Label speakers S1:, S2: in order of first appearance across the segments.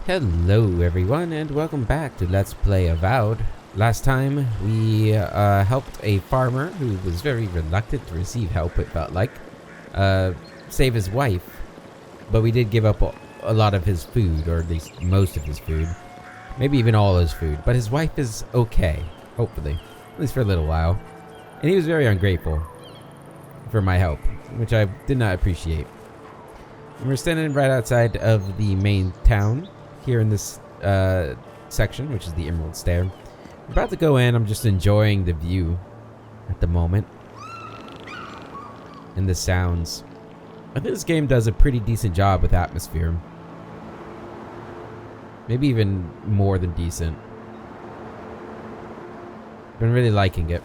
S1: Hello everyone and welcome back to Let's Play Avowed. Last time we helped a farmer who was very reluctant to receive help, it felt like, save his wife. But we did give up a lot of his food, or at least most of his food. Maybe even all his food. But his wife is okay, hopefully. At least for a little while. And he was very ungrateful for my help, which I did not appreciate. And we're standing right outside of the main town here in this section, which is the Emerald Stair. I'm about to go in. I'm just enjoying the view at the moment and the sounds. I think this game does a pretty decent job with atmosphere. Maybe even more than decent. Been really liking it.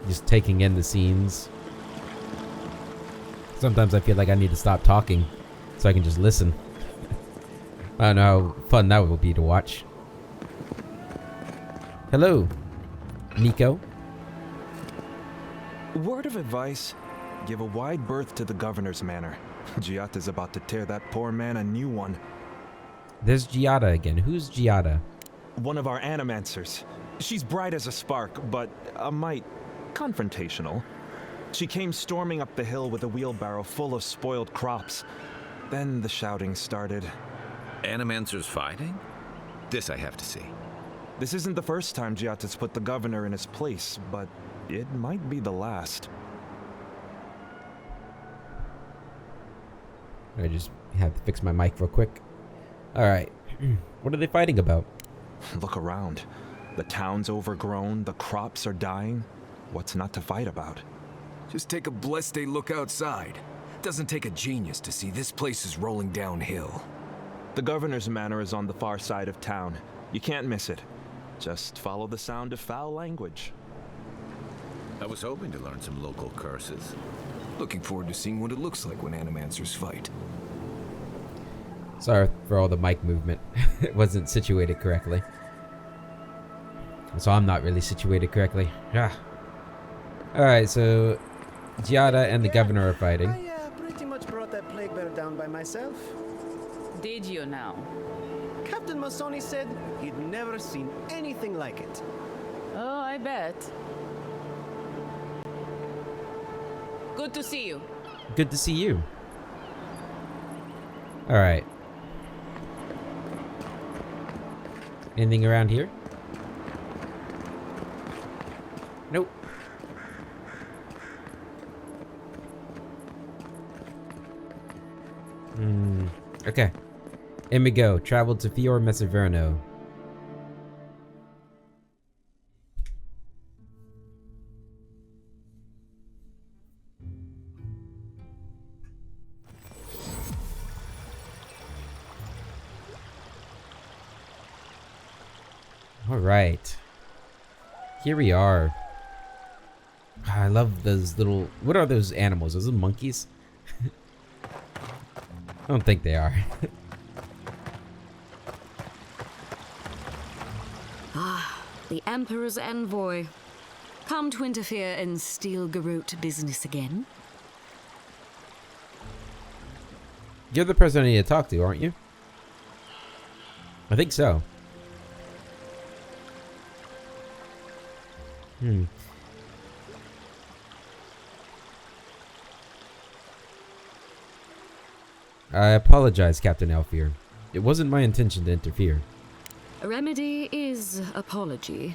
S1: Just taking in the scenes. Sometimes I feel like I need to stop talking so I can just listen. I don't know how fun that will be to watch. Hello, Nico.
S2: Word of advice, give a wide berth to the governor's manor. Giada's about to tear that poor man a new one.
S1: There's Giada again. Who's Giada?
S2: One of our animancers. She's bright as a spark, but a mite confrontational. She came storming up the hill with a wheelbarrow full of spoiled crops. Then the shouting started.
S3: Animancers fighting? This I have to see.
S2: This isn't the first time Giada's put the governor in his place, but it might be the last.
S1: I just had to fix my mic real quick. Alright. What are they fighting about?
S2: Look around. The town's overgrown, the crops are dying. What's not to fight about?
S4: Just take a blessed day look outside. Doesn't take a genius to see this place is rolling downhill.
S2: The governor's manor is on the far side of town. You can't miss it. Just follow the sound of foul language.
S3: I was hoping to learn some local curses.
S4: Looking forward to seeing what it looks like when animancers fight.
S1: Sorry for all the mic movement. It wasn't situated correctly. So I'm not really situated correctly. Alright, so Giada and the governor are fighting.
S5: I pretty much brought that plague bear down by myself.
S6: Did you now?
S5: Captain Masoni said he'd never seen anything like it.
S6: Oh, I bet. Good to see you.
S1: Good to see you. Alright. Anything around here? Nope. Okay. In we go. Travel to Fior, Iverno. Alright. Here we are. I love those little... What are those animals? Those are monkeys? I don't think they are.
S7: The Emperor's envoy. Come to interfere in Steel-Garrote business again?
S1: You're the person I need to talk to, aren't you? I think so. I apologize, Captain Alfier. It wasn't my intention to interfere.
S7: A remedy is apology.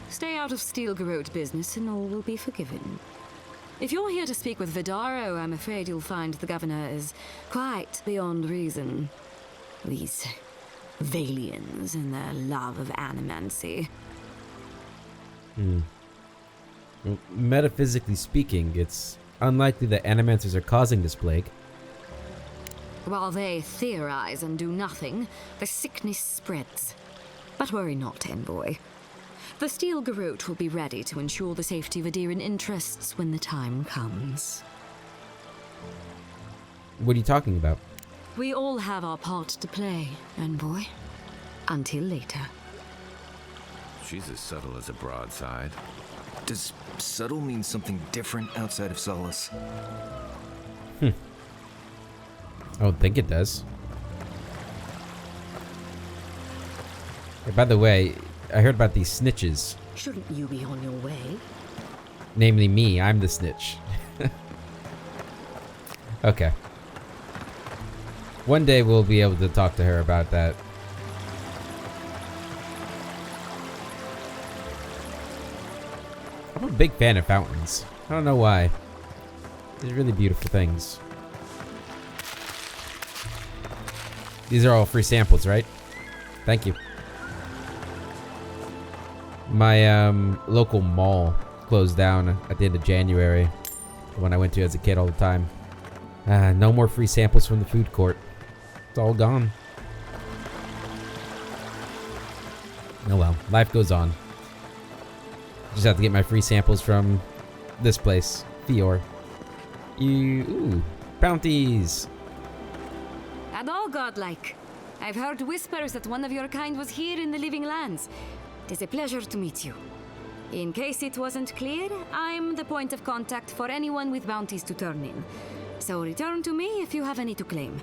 S7: Stay out of Steel-Garrote business and all will be forgiven. If you're here to speak with Vidaro, I'm afraid you'll find the governor is quite beyond reason. These Valians and their love of animancy.
S1: Well, metaphysically speaking, it's unlikely that animancers are causing this plague.
S7: While they theorize and do nothing, the sickness spreads. But worry not, envoy. The Steel-Garrote will be ready to ensure the safety of Adiran interests when the time comes.
S1: What are you talking about?
S7: We all have our part to play, envoy. Until later.
S3: She's as subtle as a broadside.
S4: Does subtle mean something different outside of Solace?
S1: I don't think it does. Hey, by the way, I heard about these snitches.
S7: Shouldn't you be on your way?
S1: Namely me, I'm the snitch. Okay. One day we'll be able to talk to her about that. I'm a big fan of fountains. I don't know why. They're really beautiful things. These are all free samples, right? Thank you. My local mall closed down at the end of January. The one I went to as a kid all the time. No more free samples from the food court. It's all gone. Oh well, life goes on. Just have to get my free samples from this place, Fior. Ooh, bounties.
S7: At all godlike. I've heard whispers that one of your kind was here in the living lands. It is a pleasure to meet you. In case it wasn't clear, I'm the point of contact for anyone with bounties to turn in. So return to me if you have any to claim.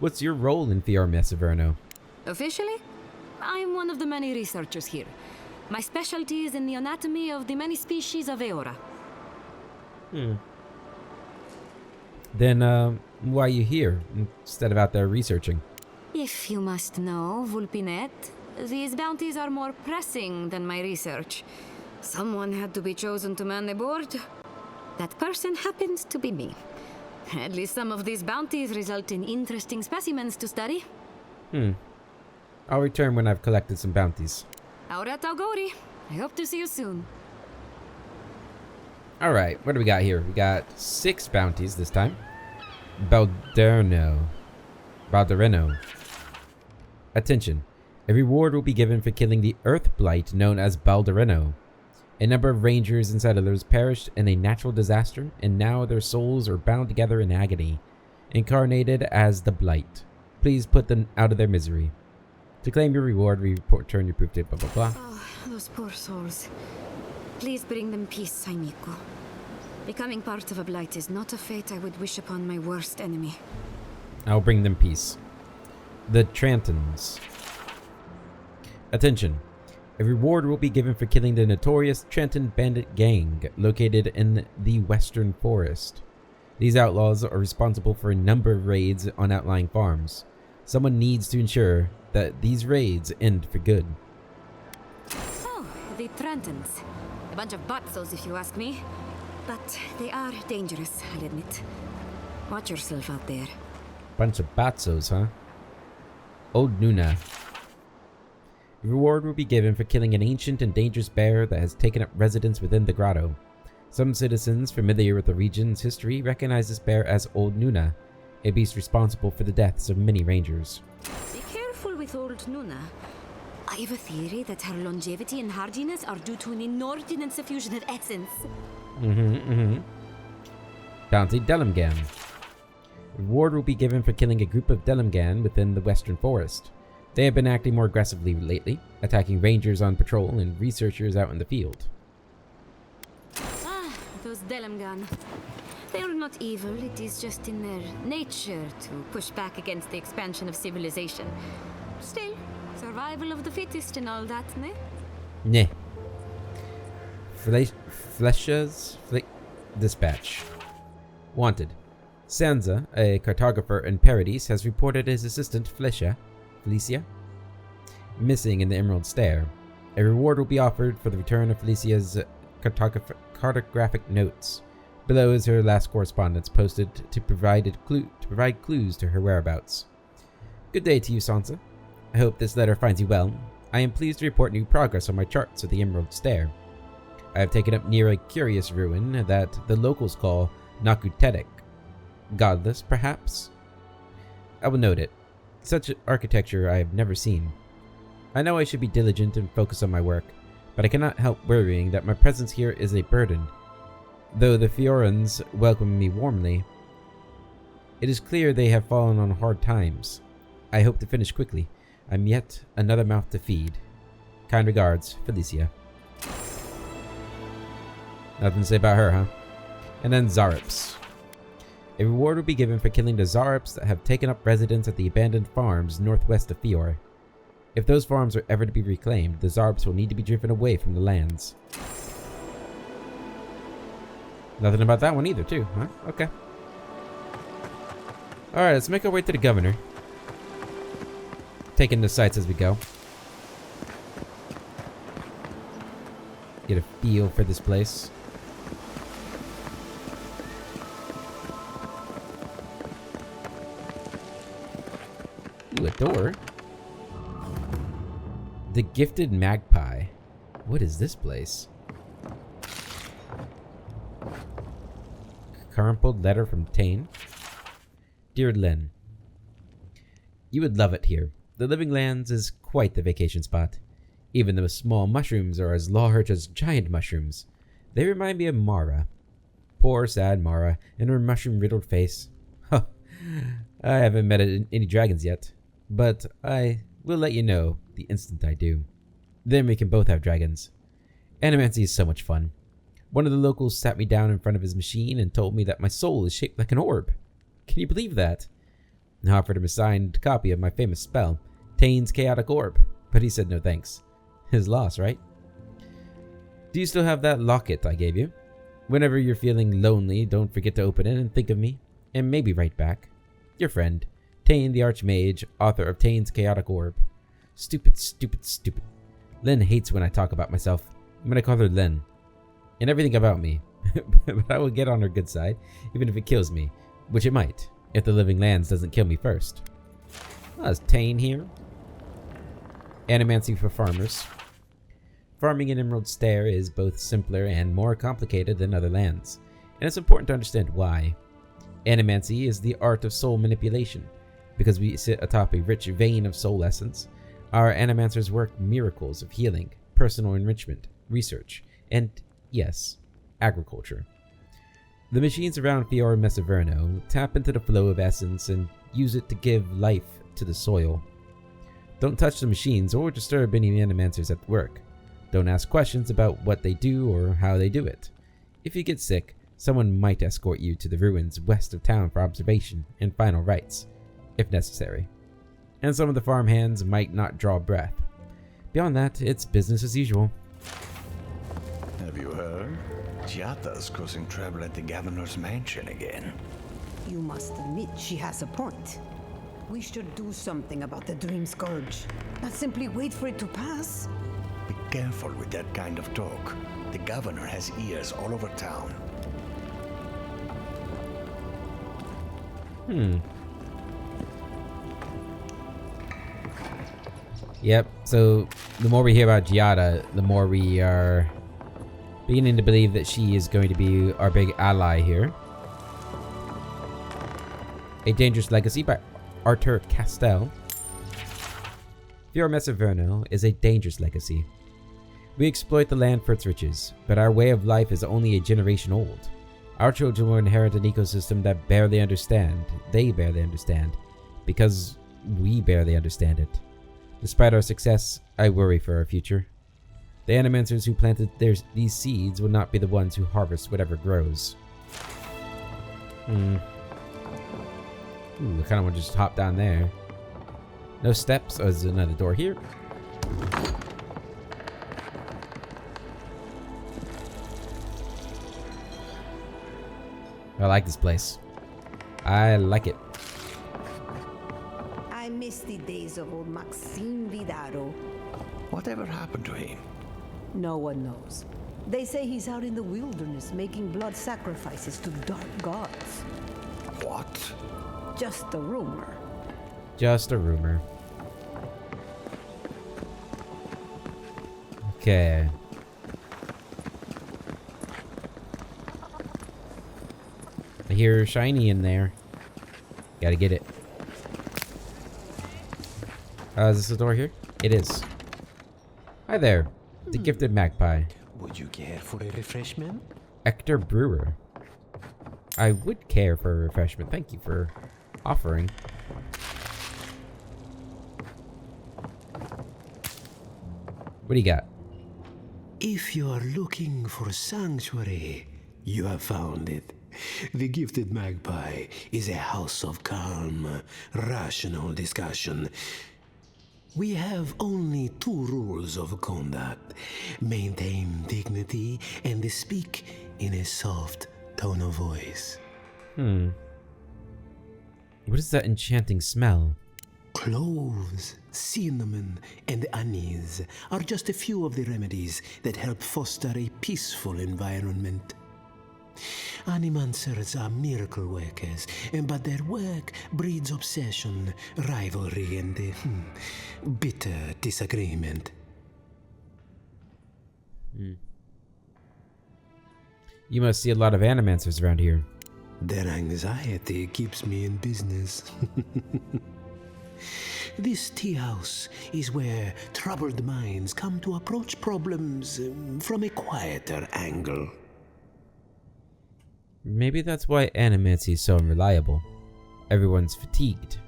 S1: What's your role in Fior, Miss Iverno?
S7: Officially, I'm one of the many researchers here. My specialty is in the anatomy of the many species of Eora.
S1: Then, why are you here instead of out there researching?
S7: If you must know, Vulpinet, these bounties are more pressing than my research. Someone had to be chosen to man the board. That person happens to be me. At least some of these bounties result in interesting specimens to study.
S1: I'll return when I've collected some bounties.
S7: Auret Auguri. I hope to see you soon.
S1: Alright, what do we got here? We got 6 bounties this time. Balderno. Attention. A reward will be given for killing the Earth Blight known as Balderno. A number of rangers and settlers perished in a natural disaster, and now their souls are bound together in agony, incarnated as the Blight. Please put them out of their misery. To claim your reward, return your proof to blah blah blah.
S7: Oh, those poor souls. Please bring them peace, Saimiko. Becoming part of a blight is not a fate I would wish upon my worst enemy.
S1: I'll bring them peace. The Trantons. Attention. A reward will be given for killing the notorious Trenton bandit gang located in the Western Forest. These outlaws are responsible for a number of raids on outlying farms. Someone needs to ensure that these raids end for good.
S7: Oh, the Trentons. A bunch of butzos, if you ask me. But they are dangerous, I'll admit. Watch yourself out there.
S1: Bunch of batzos, huh? Old Nuna. A reward will be given for killing an ancient and dangerous bear that has taken up residence within the grotto. Some citizens familiar with the region's history recognize this bear as Old Nuna, a beast responsible for the deaths of many rangers.
S7: Be careful with Old Nuna. I have a theory that her longevity and hardiness are due to an inordinate suffusion of essence.
S1: Bounty Delimgan. A reward will be given for killing a group of Delimgan within the Western Forest. They have been acting more aggressively lately, attacking rangers on patrol and researchers out in the field.
S7: Ah, those Delimgan. They are not evil, it is just in their nature to push back against the expansion of civilization. Still, survival of the fittest and all that, ne?
S1: Neh. Flesha's dispatch. Wanted. Sansa, a cartographer in Paradise, has reported his assistant Felicia, missing in the Emerald Stair. A reward will be offered for the return of Felicia's cartographic notes. Below is her last correspondence posted to provide clues to her whereabouts. Good day to you, Sansa. I hope this letter finds you well. I am pleased to report new progress on my charts of the Emerald Stair. I have taken up near a curious ruin that the locals call Nakutetic. Godless, perhaps? I will note it. Such architecture I have never seen. I know I should be diligent and focus on my work, but I cannot help worrying that my presence here is a burden. Though the Fiorans welcome me warmly, it is clear they have fallen on hard times. I hope to finish quickly. I'm yet another mouth to feed. Kind regards, Felicia. Nothing to say about her, huh? And then Zarops. A reward will be given for killing the Zarops that have taken up residence at the abandoned farms northwest of Fior. If those farms are ever to be reclaimed, the Zarbs will need to be driven away from the lands. Nothing about that one either, too, huh? Okay. Alright, let's make our way to the governor. Taking the sights as we go. Get a feel for this place. Ooh, a door. The Gifted Magpie. What is this place? Crumpled letter from Tane. Dear Len, you would love it here. The Living Lands is quite the vacation spot. Even the small mushrooms are as large as giant mushrooms. They remind me of Mara. Poor, sad Mara and her mushroom-riddled face. Huh. I haven't met any dragons yet, but I will let you know the instant I do. Then we can both have dragons. Animancy is so much fun. One of the locals sat me down in front of his machine and told me that my soul is shaped like an orb. Can you believe that? I offered him a signed copy of my famous spell, Tane's Chaotic Orb, but he said no thanks. His loss, right? Do you still have that locket I gave you? Whenever you're feeling lonely, don't forget to open it and think of me, and maybe write back. Your friend, Tane the Archmage, author of Tane's Chaotic Orb. Stupid, stupid, stupid. Len hates when I talk about myself. I'm gonna call her Len. And everything about me. But I will get on her good side, even if it kills me. Which it might, if the Living Lands doesn't kill me first. Oh, is Tane here? Animancy for farmers. Farming in Emerald Stair is both simpler and more complicated than other lands, and it's important to understand why. Animancy is the art of soul manipulation. Because we sit atop a rich vein of soul essence, our animancers work miracles of healing, personal enrichment, research, and, yes, agriculture. The machines around Fior and Iverno tap into the flow of essence and use it to give life to the soil. Don't touch the machines or disturb any animancers at work. Don't ask questions about what they do or how they do it. If you get sick, someone might escort you to the ruins west of town for observation and final rites, if necessary. And some of the farm hands might not draw breath. Beyond that, it's business as usual.
S8: Have you heard? Giata's causing trouble at the governor's mansion again.
S9: You must admit she has a point. We should do something about the Dream Scourge, not simply wait for it to pass.
S8: Be careful with that kind of talk. The governor has ears all over town.
S1: Yep, so the more we hear about Giada, the more we are beginning to believe that she is going to be our big ally here. A Dangerous Legacy by Arthur Castell. Fior Iverno is a dangerous legacy. We exploit the land for its riches, but our way of life is only a generation old. Our children will inherit an ecosystem that they barely understand, because we barely understand it. Despite our success, I worry for our future. The animancers who planted these seeds will not be the ones who harvest whatever grows. Ooh, I kind of want to just hop down there. No steps. Oh, there's another door here. I like this place. I like it.
S9: I miss the days of old Maxime Vidaro.
S8: Whatever happened to him?
S9: No one knows. They say he's out in the wilderness making blood sacrifices to dark gods.
S8: What?
S9: Just a rumor.
S1: Just a rumor. Okay. I hear shiny in there. Gotta get it. Is this the door here? It is. Hi there. The Gifted Magpie.
S5: Would you care for a refreshment?
S1: Hector Brewer. I would care for a refreshment. Thank you for offering. What do you got?
S10: If you are looking for sanctuary, you have found it. The Gifted Magpie is a house of calm, rational discussion. We have only 2 rules of conduct. Maintain dignity and speak in a soft tone of voice.
S1: What is that enchanting smell?
S10: Cloves, cinnamon, and anise are just a few of the remedies that help foster a peaceful environment. Animancers are miracle workers, but their work breeds obsession, rivalry, and bitter disagreement.
S1: You must see a lot of animancers around here.
S10: Their anxiety keeps me in business. This tea house is where troubled minds come to approach problems from a quieter angle.
S1: Maybe that's why animancy is so unreliable. Everyone's fatigued.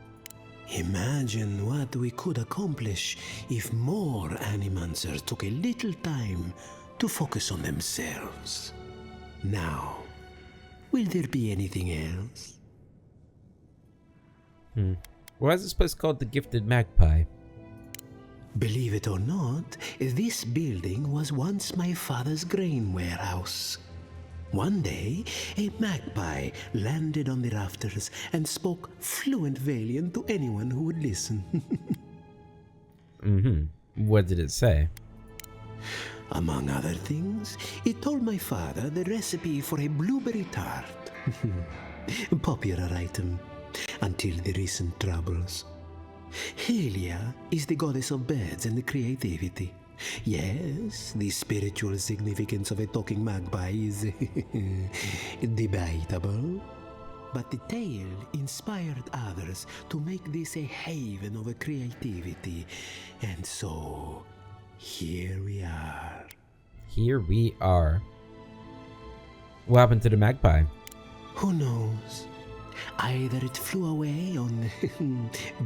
S10: Imagine what we could accomplish if more animancers took a little time to focus on themselves. Now, will there be anything else?
S1: Why is this place called the Gifted Magpie?
S10: Believe it or not, this building was once my father's grain warehouse. One day, a magpie landed on the rafters and spoke fluent Valian to anyone who would listen.
S1: What did it say?
S10: Among other things, it told my father the recipe for a blueberry tart. Popular item until the recent troubles. Helia is the goddess of birds and creativity. Yes, the spiritual significance of a talking magpie is debatable. But the tale inspired others to make this a haven of creativity. And so, here we are.
S1: Here we are. What happened to the magpie?
S10: Who knows? Either it flew away on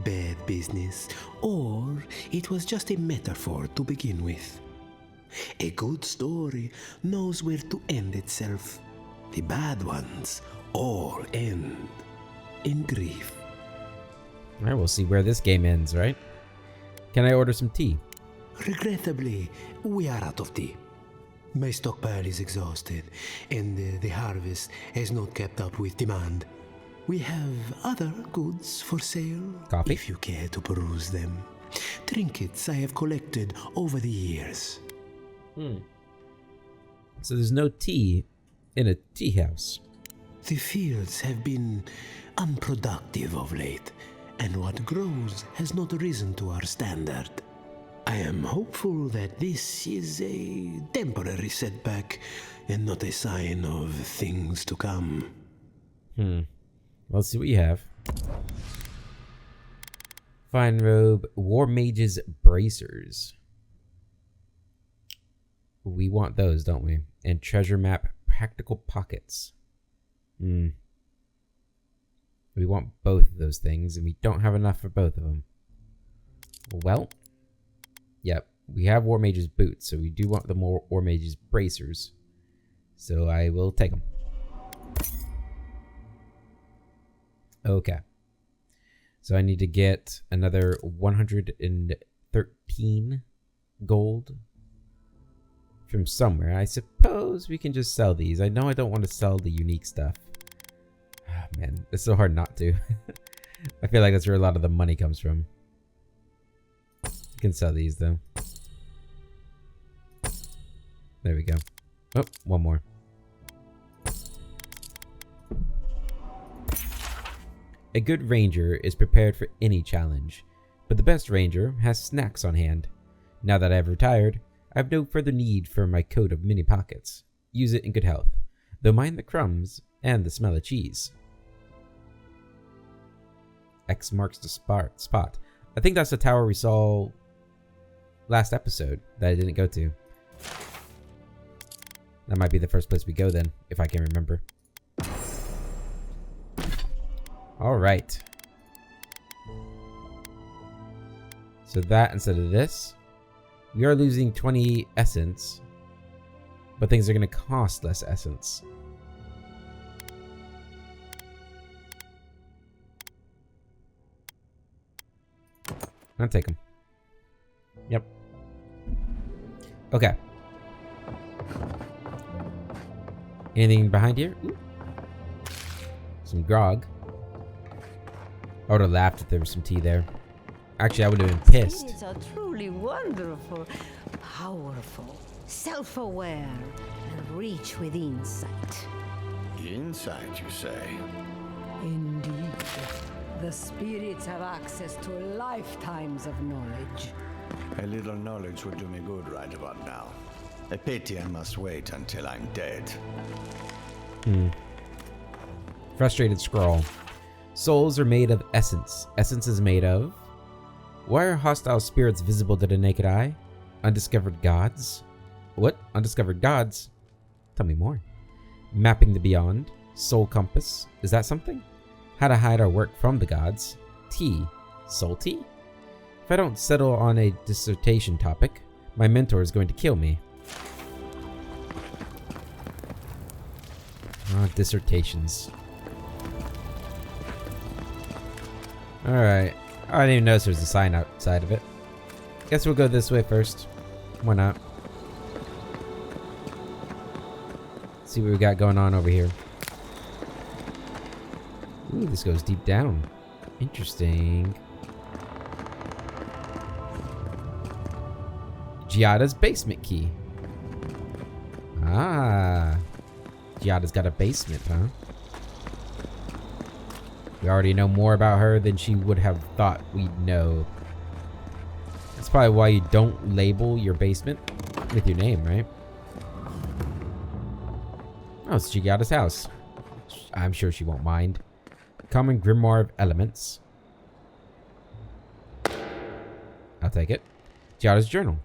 S10: bad business, or it was just a metaphor to begin with. A good story knows where to end itself. The bad ones all end in grief.
S1: Alright, we'll see where this game ends, right? Can I order some tea?
S10: Regrettably, we are out of tea. My stockpile is exhausted, and the harvest has not kept up with demand. We have other goods for sale,
S1: Coffee?
S10: if you care to peruse them. Trinkets I have collected over the years.
S1: So there's no tea in a tea house.
S10: The fields have been unproductive of late, and what grows has not risen to our standard. I am hopeful that this is a temporary setback and not a sign of things to come.
S1: Let's see what you have. Fine robe, war mage's bracers. We want those, don't we? And treasure map, practical pockets. We want both of those things, and we don't have enough for both of them. Well, yep, we have war mage's boots, so we do want the more war mage's bracers. So I will take them. Okay. So I need to get another 113 gold from somewhere. I suppose we can just sell these. I know I don't want to sell the unique stuff. Oh, man, it's so hard not to. I feel like that's where a lot of the money comes from. You can sell these though. There we go. Oh, one more. A good ranger is prepared for any challenge, but the best ranger has snacks on hand. Now that I have retired, I have no further need for my coat of mini pockets. Use it in good health, though mind the crumbs and the smell of cheese. X marks the spot. I think that's the tower we saw last episode that I didn't go to. That might be the first place we go then, if I can remember. Alright. So that instead of this, we are losing 20 essence, but things are going to cost less essence. I'll take them. Yep. Okay. Anything behind here? Ooh. Some grog. I would have laughed if there was some tea there. Actually, I would have been pissed.
S9: Spirits are truly wonderful, powerful, self-aware, and reach with insight.
S8: Insight, you say?
S9: Indeed. The spirits have access to lifetimes of knowledge.
S8: A little knowledge would do me good right about now. A pity I must wait until I'm dead.
S1: Frustrated scroll. Souls are made of essence. Essence is made of... Why are hostile spirits visible to the naked eye? Undiscovered gods? What? Undiscovered gods? Tell me more. Mapping the beyond. Soul compass. Is that something? How to hide our work from the gods. Tea. Soul tea? If I don't settle on a dissertation topic, my mentor is going to kill me. Dissertations. Alright. I didn't even notice there's a sign outside of it. Guess we'll go this way first. Why not? See what we got going on over here. Ooh, this goes deep down. Interesting. Giada's basement key. Ah. Giada's got a basement, huh? We already know more about her than she would have thought we'd know. That's probably why you don't label your basement with your name, right? Oh, it's Giada's house. I'm sure she won't mind. Common Grimoire of Elements. I'll take it. Giada's journal.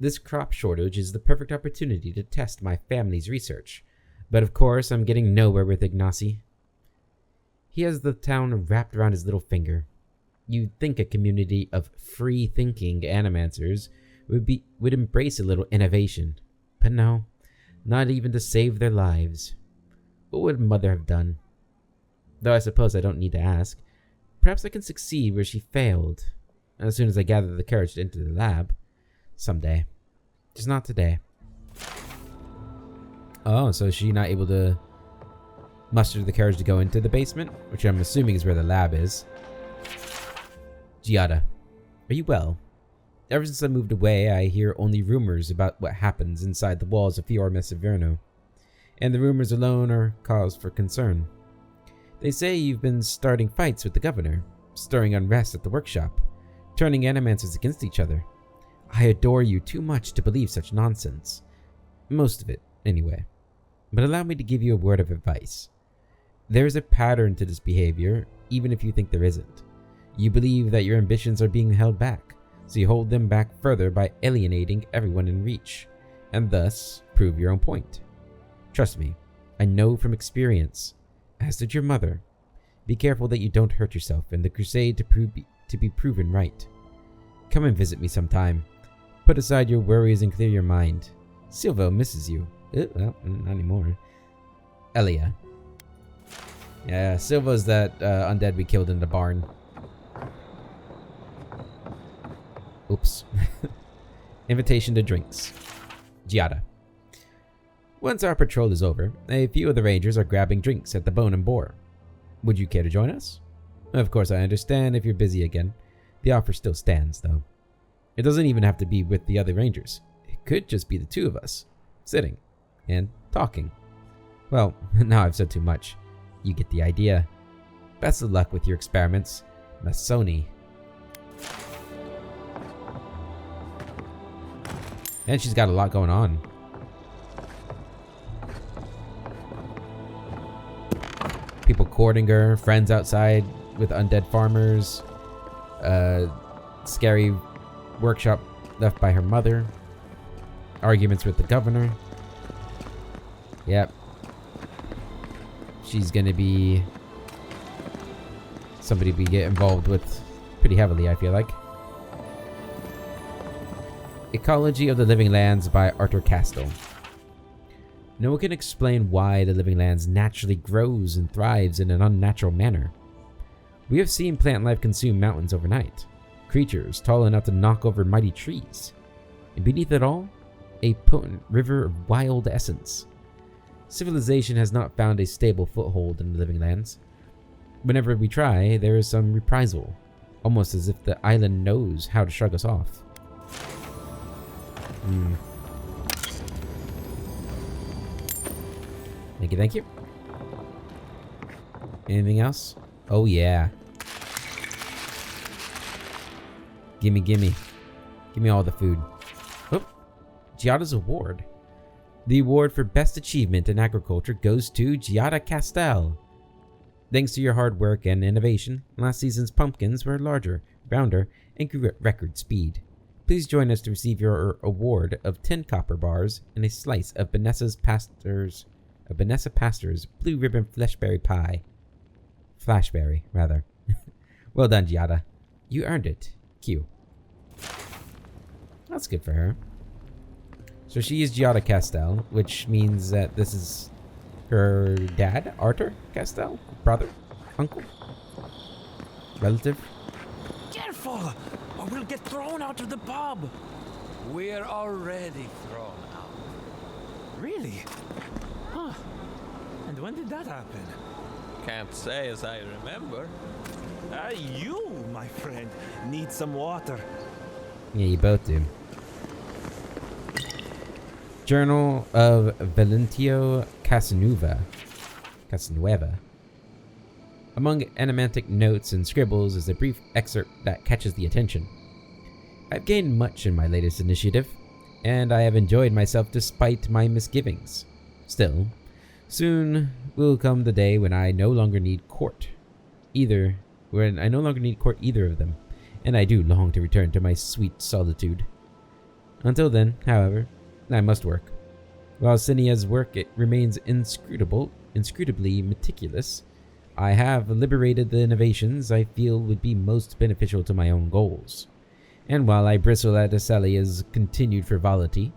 S1: This crop shortage is the perfect opportunity to test my family's research. But of course, I'm getting nowhere with Ignacy. He has the town wrapped around his little finger. You'd think a community of free-thinking animancers would embrace a little innovation. But no, not even to save their lives. What would Mother have done? Though I suppose I don't need to ask. Perhaps I can succeed where she failed. As soon as I gather the courage to enter the lab. Someday. Just not today. Oh, so is she not able to muster the courage to go into the basement? Which I'm assuming is where the lab is. Giada, are you well? Ever since I moved away, I hear only rumors about what happens inside the walls of Fior Iverno. And the rumors alone are cause for concern. They say you've been starting fights with the governor, stirring unrest at the workshop, turning animancers against each other. I adore you too much to believe such nonsense. Most of it, anyway. But allow me to give you a word of advice. There is a pattern to this behavior, even if you think there isn't. You believe that your ambitions are being held back, so you hold them back further by alienating everyone in reach, and thus prove your own point. Trust me, I know from experience, as did your mother. Be careful that you don't hurt yourself in the crusade to be proven right. Come and visit me sometime. Put aside your worries and clear your mind. Silvo misses you. Well, not anymore. Elia. Yeah, Silva's that undead we killed in the barn. Oops. Invitation to drinks. Giada. Once our patrol is over, a few of the rangers are grabbing drinks at the Bone and Boar. Would you care to join us? Of course, I understand if you're busy again. The offer still stands, though. It doesn't even have to be with the other rangers. It could just be the two of us, sitting and talking. Well, now I've said too much. You get the idea. Best of luck with your experiments, Masoni. And she's got a lot going on. People courting her, friends outside with undead farmers, scary workshop left by her mother, arguments with the governor. Yep. She's gonna be somebody we get involved with pretty heavily, I feel like. Ecology of the Living Lands by Arthur Castle. No one can explain why the living lands naturally grows and thrives in an unnatural manner. We have seen plant life consume mountains overnight. creatures tall enough to knock over mighty trees. And beneath it all, a potent river of wild essence. Civilization has not found a stable foothold in the living lands. Whenever we try, there is some reprisal, almost as if the island knows how to shrug us off. Thank you, thank you. Anything else? Oh yeah. Gimme, gimme. Give me all the food. Oh, Giada's award. The award for best achievement in agriculture goes to Giada Castell. Thanks to your hard work and innovation, last season's pumpkins were larger, rounder, and grew at record speed. Please join us to receive your award of 10 copper bars and a slice of Vanessa Pastor's blue ribbon fleshberry pie. Flashberry, rather. Well done, Giada. You earned it. Q. That's good for her. So she is Giada Castell, which means that this is her dad, Arthur Castell? Brother? Uncle? Relative?
S2: Careful, or we'll get thrown out of the pub.
S11: We're already thrown out.
S2: Really? Huh. And when did that happen?
S11: Can't say as I remember.
S2: You, my friend, need some water.
S1: Yeah, you both do. Journal of Valentio Casanueva. Among animatic notes and scribbles is a brief excerpt that catches the attention. I've gained much in my latest initiative, and I have enjoyed myself despite my misgivings. Still, soon will come the day when I no longer need court either of them, and I do long to return to my sweet solitude. Until then, however, I must work. While Sinia's work remains inscrutably meticulous, I have liberated the innovations I feel would be most beneficial to my own goals. And while I bristle at Acelia's continued frivolity,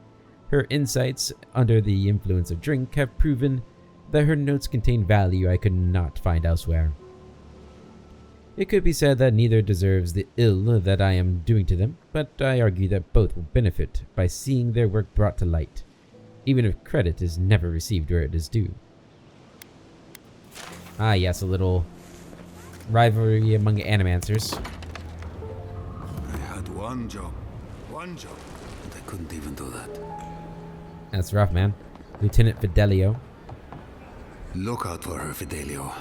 S1: her insights under the influence of drink have proven that her notes contain value I could not find elsewhere. It could be said that neither deserves the ill that I am doing to them, but I argue that both will benefit by seeing their work brought to light, even if credit is never received where it is due. Ah yes, a little rivalry among animancers.
S8: I had one job, and I couldn't even do that.
S1: That's rough, man. Lieutenant Fidelio.
S8: Look out for her, Fidelio.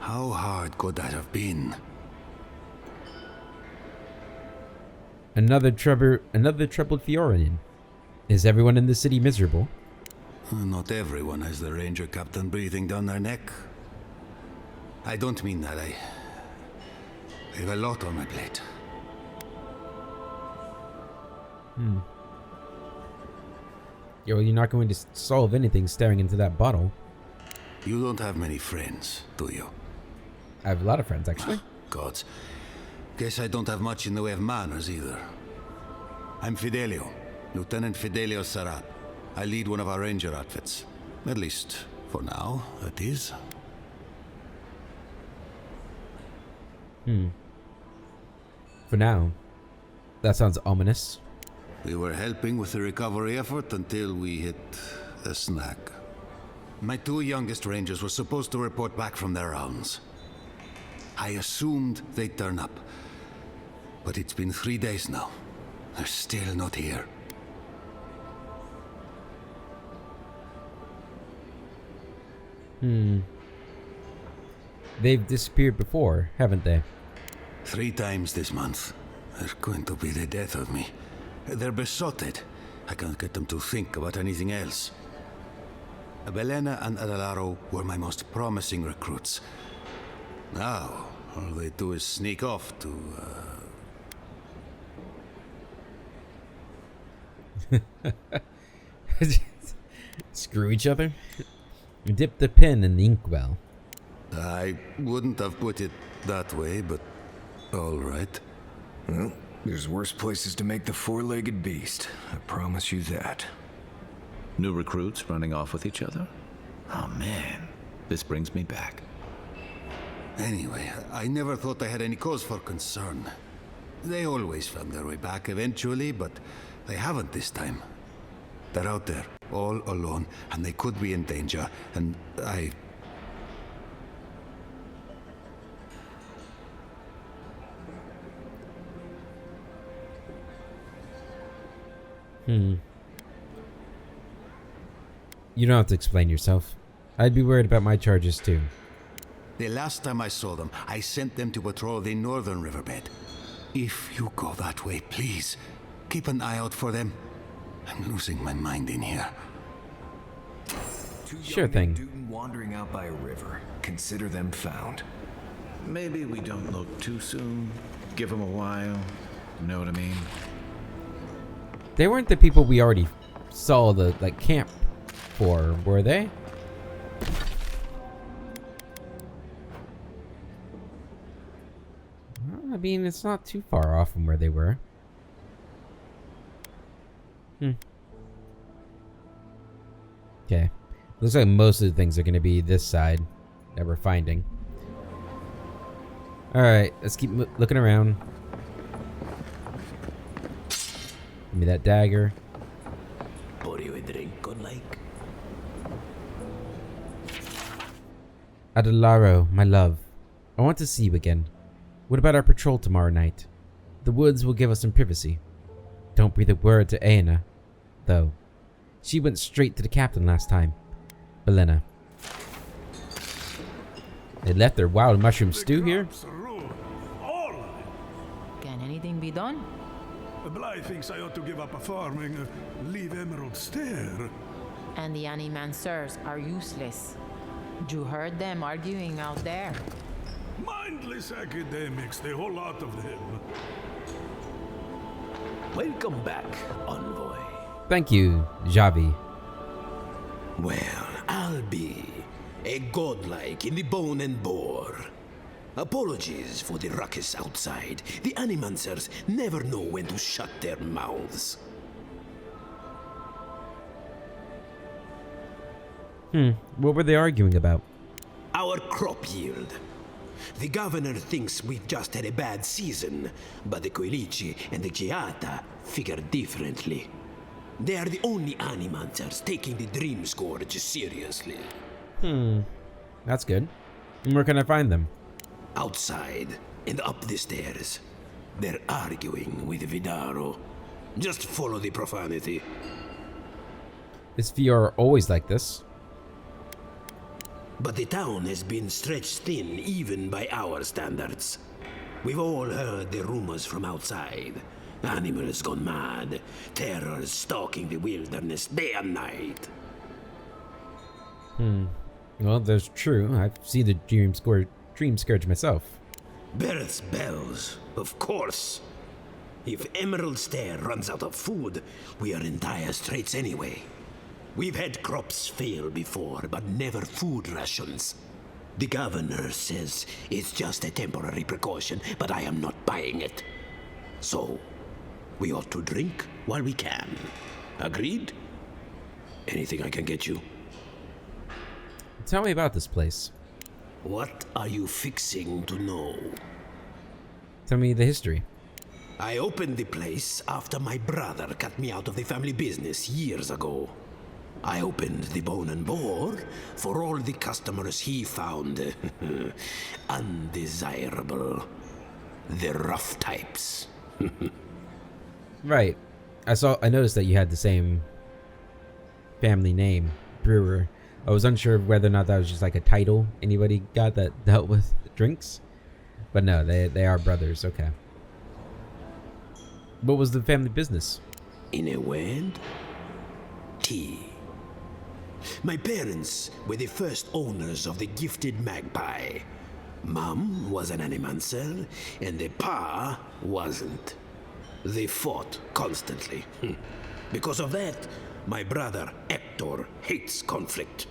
S8: How hard could that have been?
S1: Another troubled Fiorin. Is everyone in the city miserable?
S8: Not everyone has the ranger captain breathing down their neck. I don't mean that. I have a lot on my plate.
S1: Yo, you're not going to solve anything staring into that bottle.
S8: You don't have many friends, do you?
S1: I have a lot of friends, actually.
S8: Gods. Guess I don't have much in the way of manners either. I'm Fidelio, Lieutenant Fidelio Sarat. I lead one of our ranger outfits. At least, for now, that is.
S1: For now. That sounds ominous.
S8: We were helping with the recovery effort until we hit a snag. My two youngest rangers were supposed to report back from their rounds. I assumed they'd turn up. But it's been 3 days now. They're still not here.
S1: They've disappeared before, haven't they?
S8: 3 times this month. They're going to be the death of me. They're besotted. I can't get them to think about anything else. Belena and Adelaro were my most promising recruits. Now, all they do is sneak off to,
S1: Screw each other? Dip the pen in the inkwell.
S8: I wouldn't have put it that way, but all right.
S4: Well, there's worse places to make the four-legged beast. I promise you that.
S3: New recruits running off with each other? Oh man, this brings me back.
S8: Anyway, I never thought I had any cause for concern. They always found their way back eventually, but they haven't this time. They're out there, all alone, and they could be in danger, and I...
S1: You don't have to explain yourself. I'd be worried about my charges too.
S8: The last time I saw them, I sent them to patrol the northern riverbed. If you go that way, please, keep an eye out for them. I'm losing my mind in here.
S1: Sure thing.
S4: Dude wandering out by a river. Consider them found.
S3: Maybe we don't look too soon. Give them a while. You know what I mean?
S1: They weren't the people we already saw the camp for, were they? Well, I mean, it's not too far off from where they were. Okay. Looks like most of the things are going to be this side that we're finding. Alright, let's keep looking around. Give me that dagger.
S10: Pour you a drink, good like.
S1: Adelaro, my love. I want to see you again. What about our patrol tomorrow night? The woods will give us some privacy. Don't breathe a word to Aina, though. She went straight to the captain last time. Belena. They left their wild mushroom stew here?
S6: Can anything be done?
S12: Bly thinks I ought to give up farming, leave Emerald Stair.
S6: And the animancers are useless. You heard them arguing out there.
S12: Mindless academics, the whole lot of them.
S10: Welcome back, envoy.
S1: Thank you, Javi.
S10: Well, I'll be a godlike in the bone and bore. Apologies for the ruckus outside. The animancers never know when to shut their mouths.
S1: What were they arguing about?
S10: Our crop yield. The governor thinks we've just had a bad season, but the Quilici and the Giata figure differently. They are the only animancers taking the Dream Scourge seriously.
S1: That's good. And where can I find them?
S10: Outside and up the stairs. They're arguing with Vidaro. Just follow the profanity.
S1: Is Fior always like this?
S10: But the town has been stretched thin even by our standards. We've all heard the rumors from outside. Animals gone mad, terrors stalking the wilderness day and night.
S1: Well, that's true. I've seen the Dream Scourge myself.
S10: Birth's bells, of course. If Emerald Stair runs out of food, we are in dire straits anyway. We've had crops fail before, but never food rations. The governor says it's just a temporary precaution, but I am not buying it. So, we ought to drink while we can. Agreed? Anything I can get you?
S1: Tell me about this place.
S10: What are you fixing to know?
S1: Tell me the history.
S10: I opened the place after my brother cut me out of the family business years ago. I opened the Bone and Boar for all the customers he found undesirable. The rough types.
S1: Right. I noticed that you had the same family name, Brewer. I was unsure of whether or not that was just like a title anybody got that dealt with drinks. But no, they are brothers, okay. What was the family business?
S10: In a word, tea. My parents were the first owners of the gifted magpie. Mom was an animancer, and the pa wasn't. They fought constantly. Because of that, my brother Hector hates conflict.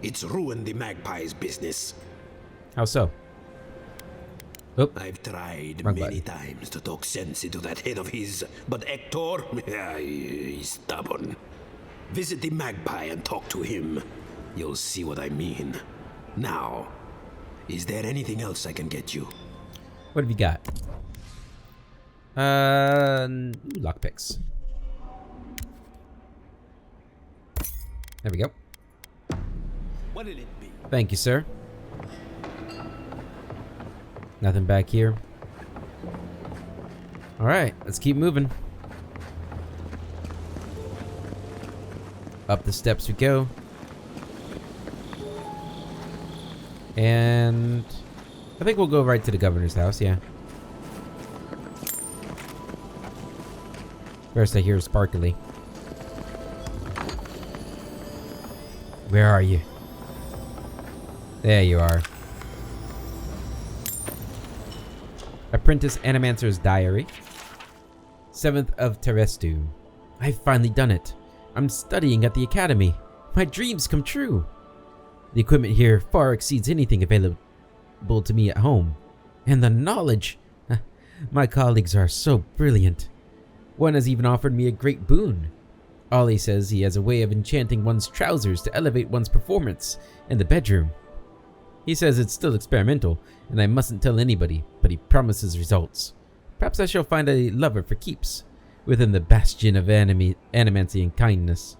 S10: It's ruined the magpie's business.
S1: How so? Oop.
S10: I've tried
S1: Wrong
S10: many
S1: button.
S10: times to talk sense into that head of his, but Hector, he's stubborn. Visit the magpie and talk to him. You'll see what I mean. Now, is there anything else I can get you?
S1: What have you got? Lockpicks. There we go.
S5: What'll it be?
S1: Thank you, sir. Nothing back here. Alright, let's keep moving. Up the steps we go. And I think we'll go right to the governor's house, yeah. First I hear Sparkly. Where are you? There you are. Apprentice Animancer's Diary. 7th of Terestu. I've finally done it. I'm studying at the academy. My dreams come true. The equipment here far exceeds anything available to me at home. And the knowledge! My colleagues are so brilliant. One has even offered me a great boon. Ollie says he has a way of enchanting one's trousers to elevate one's performance in the bedroom. He says it's still experimental, and I mustn't tell anybody, but he promises results. Perhaps I shall find a lover for keeps, within the bastion of animancy and kindness.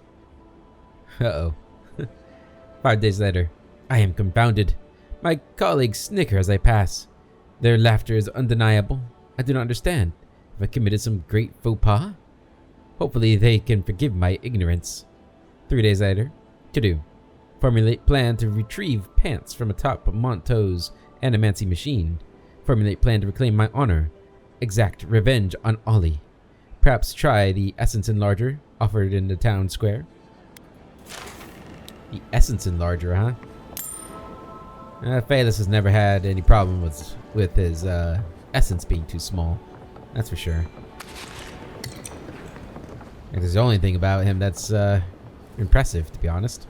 S1: Uh-oh. 5 days later, I am confounded. My colleagues snicker as I pass. Their laughter is undeniable. I do not understand. Have I committed some great faux pas? Hopefully they can forgive my ignorance. 3 days later, to do. Formulate plan to retrieve pants from atop Monto's animancy machine. Formulate plan to reclaim my honor. Exact revenge on Ollie. Perhaps try the essence enlarger offered in the town square. The essence enlarger, huh? Phaelus has never had any problem with his essence being too small. That's for sure. And there's the only thing about him that's impressive, to be honest.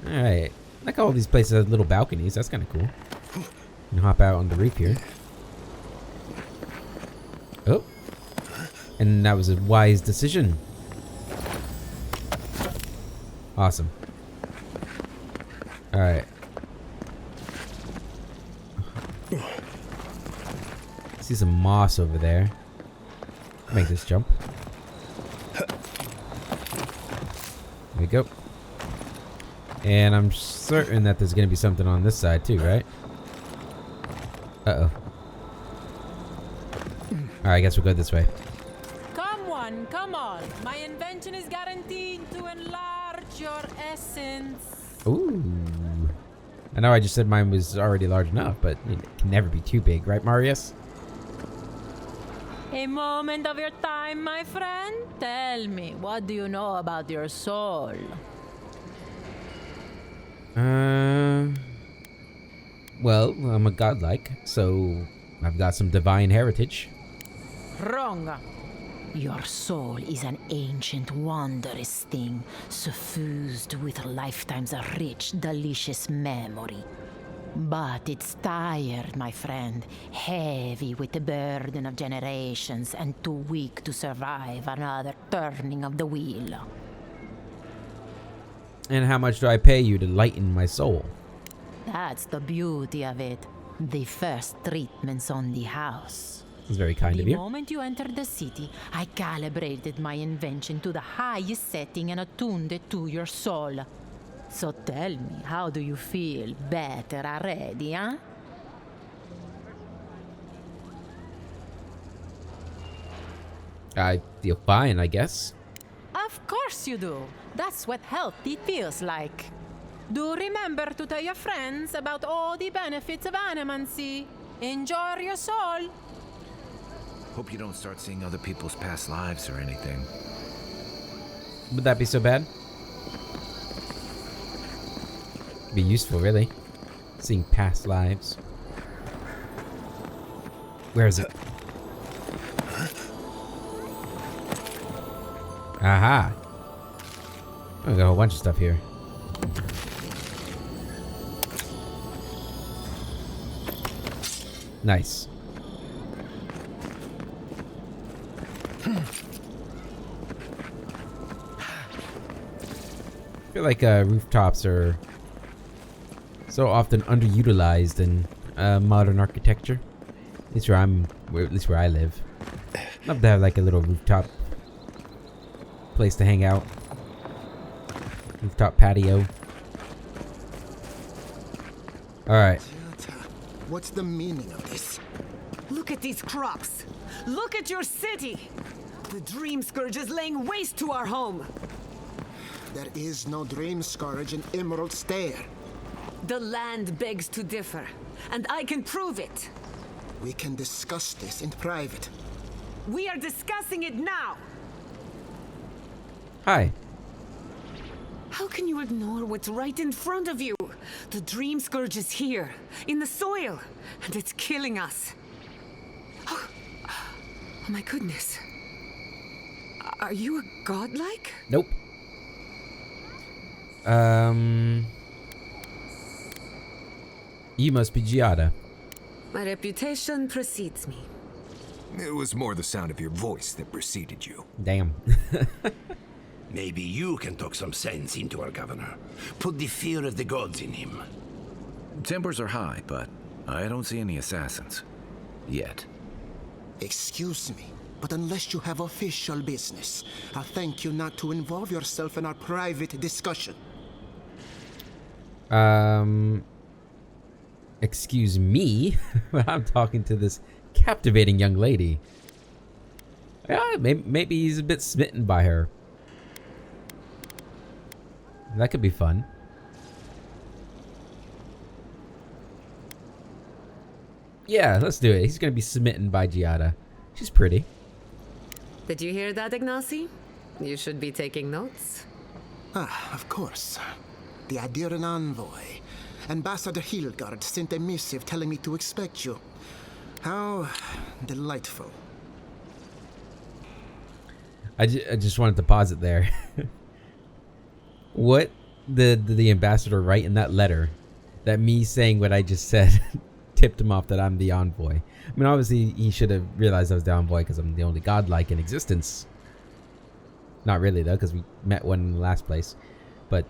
S1: Alright. Like all these places have little balconies. That's kind of cool. You can hop out on the roof here. Oh. And that was a wise decision. Awesome. Alright. See some moss over there. Make this jump. There we go. And I'm certain that there's going to be something on this side too, right? Uh-oh. Alright, I guess we'll go this way.
S6: Come on. My invention is guaranteed to enlarge your essence.
S1: Ooh. I know I just said mine was already large enough, but it can never be too big, right, Marius?
S6: A moment of your time, my friend. Tell me, what do you know about your soul?
S1: Well, I'm a godlike, so I've got some divine heritage.
S6: Wrong. Your soul is an ancient, wondrous thing, suffused with lifetimes of rich, delicious memory. But it's tired, my friend, heavy with the burden of generations and too weak to survive another turning of the wheel.
S1: And how much do I pay you to lighten my soul?
S6: That's the beauty of it. The first treatments on the house.
S1: It's very kind of you.
S6: The moment you entered the city, I calibrated my invention to the highest setting and attuned it to your soul. So tell me, how do you feel? Better already, huh?
S1: I feel fine, I guess.
S6: Of course you do. That's what healthy feels like. Do remember to tell your friends about all the benefits of animancy. Enjoy your soul.
S3: Hope you don't start seeing other people's past lives or anything.
S1: Would that be so bad? Be useful, really. Seeing past lives. Where is it? Aha! Oh, we got a whole bunch of stuff here. Nice. I feel like rooftops are so often underutilized and modern architecture. At least where I live. Love to have like a little rooftop place to hang out. Rooftop patio. Alright.
S13: What's the meaning of this?
S9: Look at these crops. Look at your city. The Dream Scourge is laying waste to our home.
S13: There is no Dream Scourge in Emerald Stair.
S9: The land begs to differ, and I can prove it.
S13: We can discuss this in private.
S9: We are discussing it now.
S1: Hi.
S9: How can you ignore what's right in front of you? The Dream Scourge is here, in the soil, and it's killing us. Oh my goodness. Are you a godlike?
S1: Nope. You must be Giada.
S9: My reputation precedes me.
S4: It was more the sound of your voice that preceded you.
S1: Damn.
S10: Maybe you can talk some sense into our governor. Put the fear of the gods in him.
S3: Tempers are high, but I don't see any assassins. Yet.
S13: Excuse me, but unless you have official business, I'll thank you not to involve yourself in our private discussion.
S1: Excuse me? I'm talking to this captivating young lady. Yeah, maybe he's a bit smitten by her. That could be fun. Yeah, let's do it. He's gonna be smitten by Giada. She's pretty.
S9: Did you hear that, Ignacy? You should be taking notes.
S13: Of course. The Adiran envoy. Ambassador Hilgard sent a missive telling me to expect you. How delightful.
S1: I just wanted to pause it there. What did the ambassador write in that letter that me saying what I just said tipped him off that I'm the envoy? I mean, obviously he should have realized I was the envoy because I'm the only godlike in existence. Not really though, because we met one in the last place. But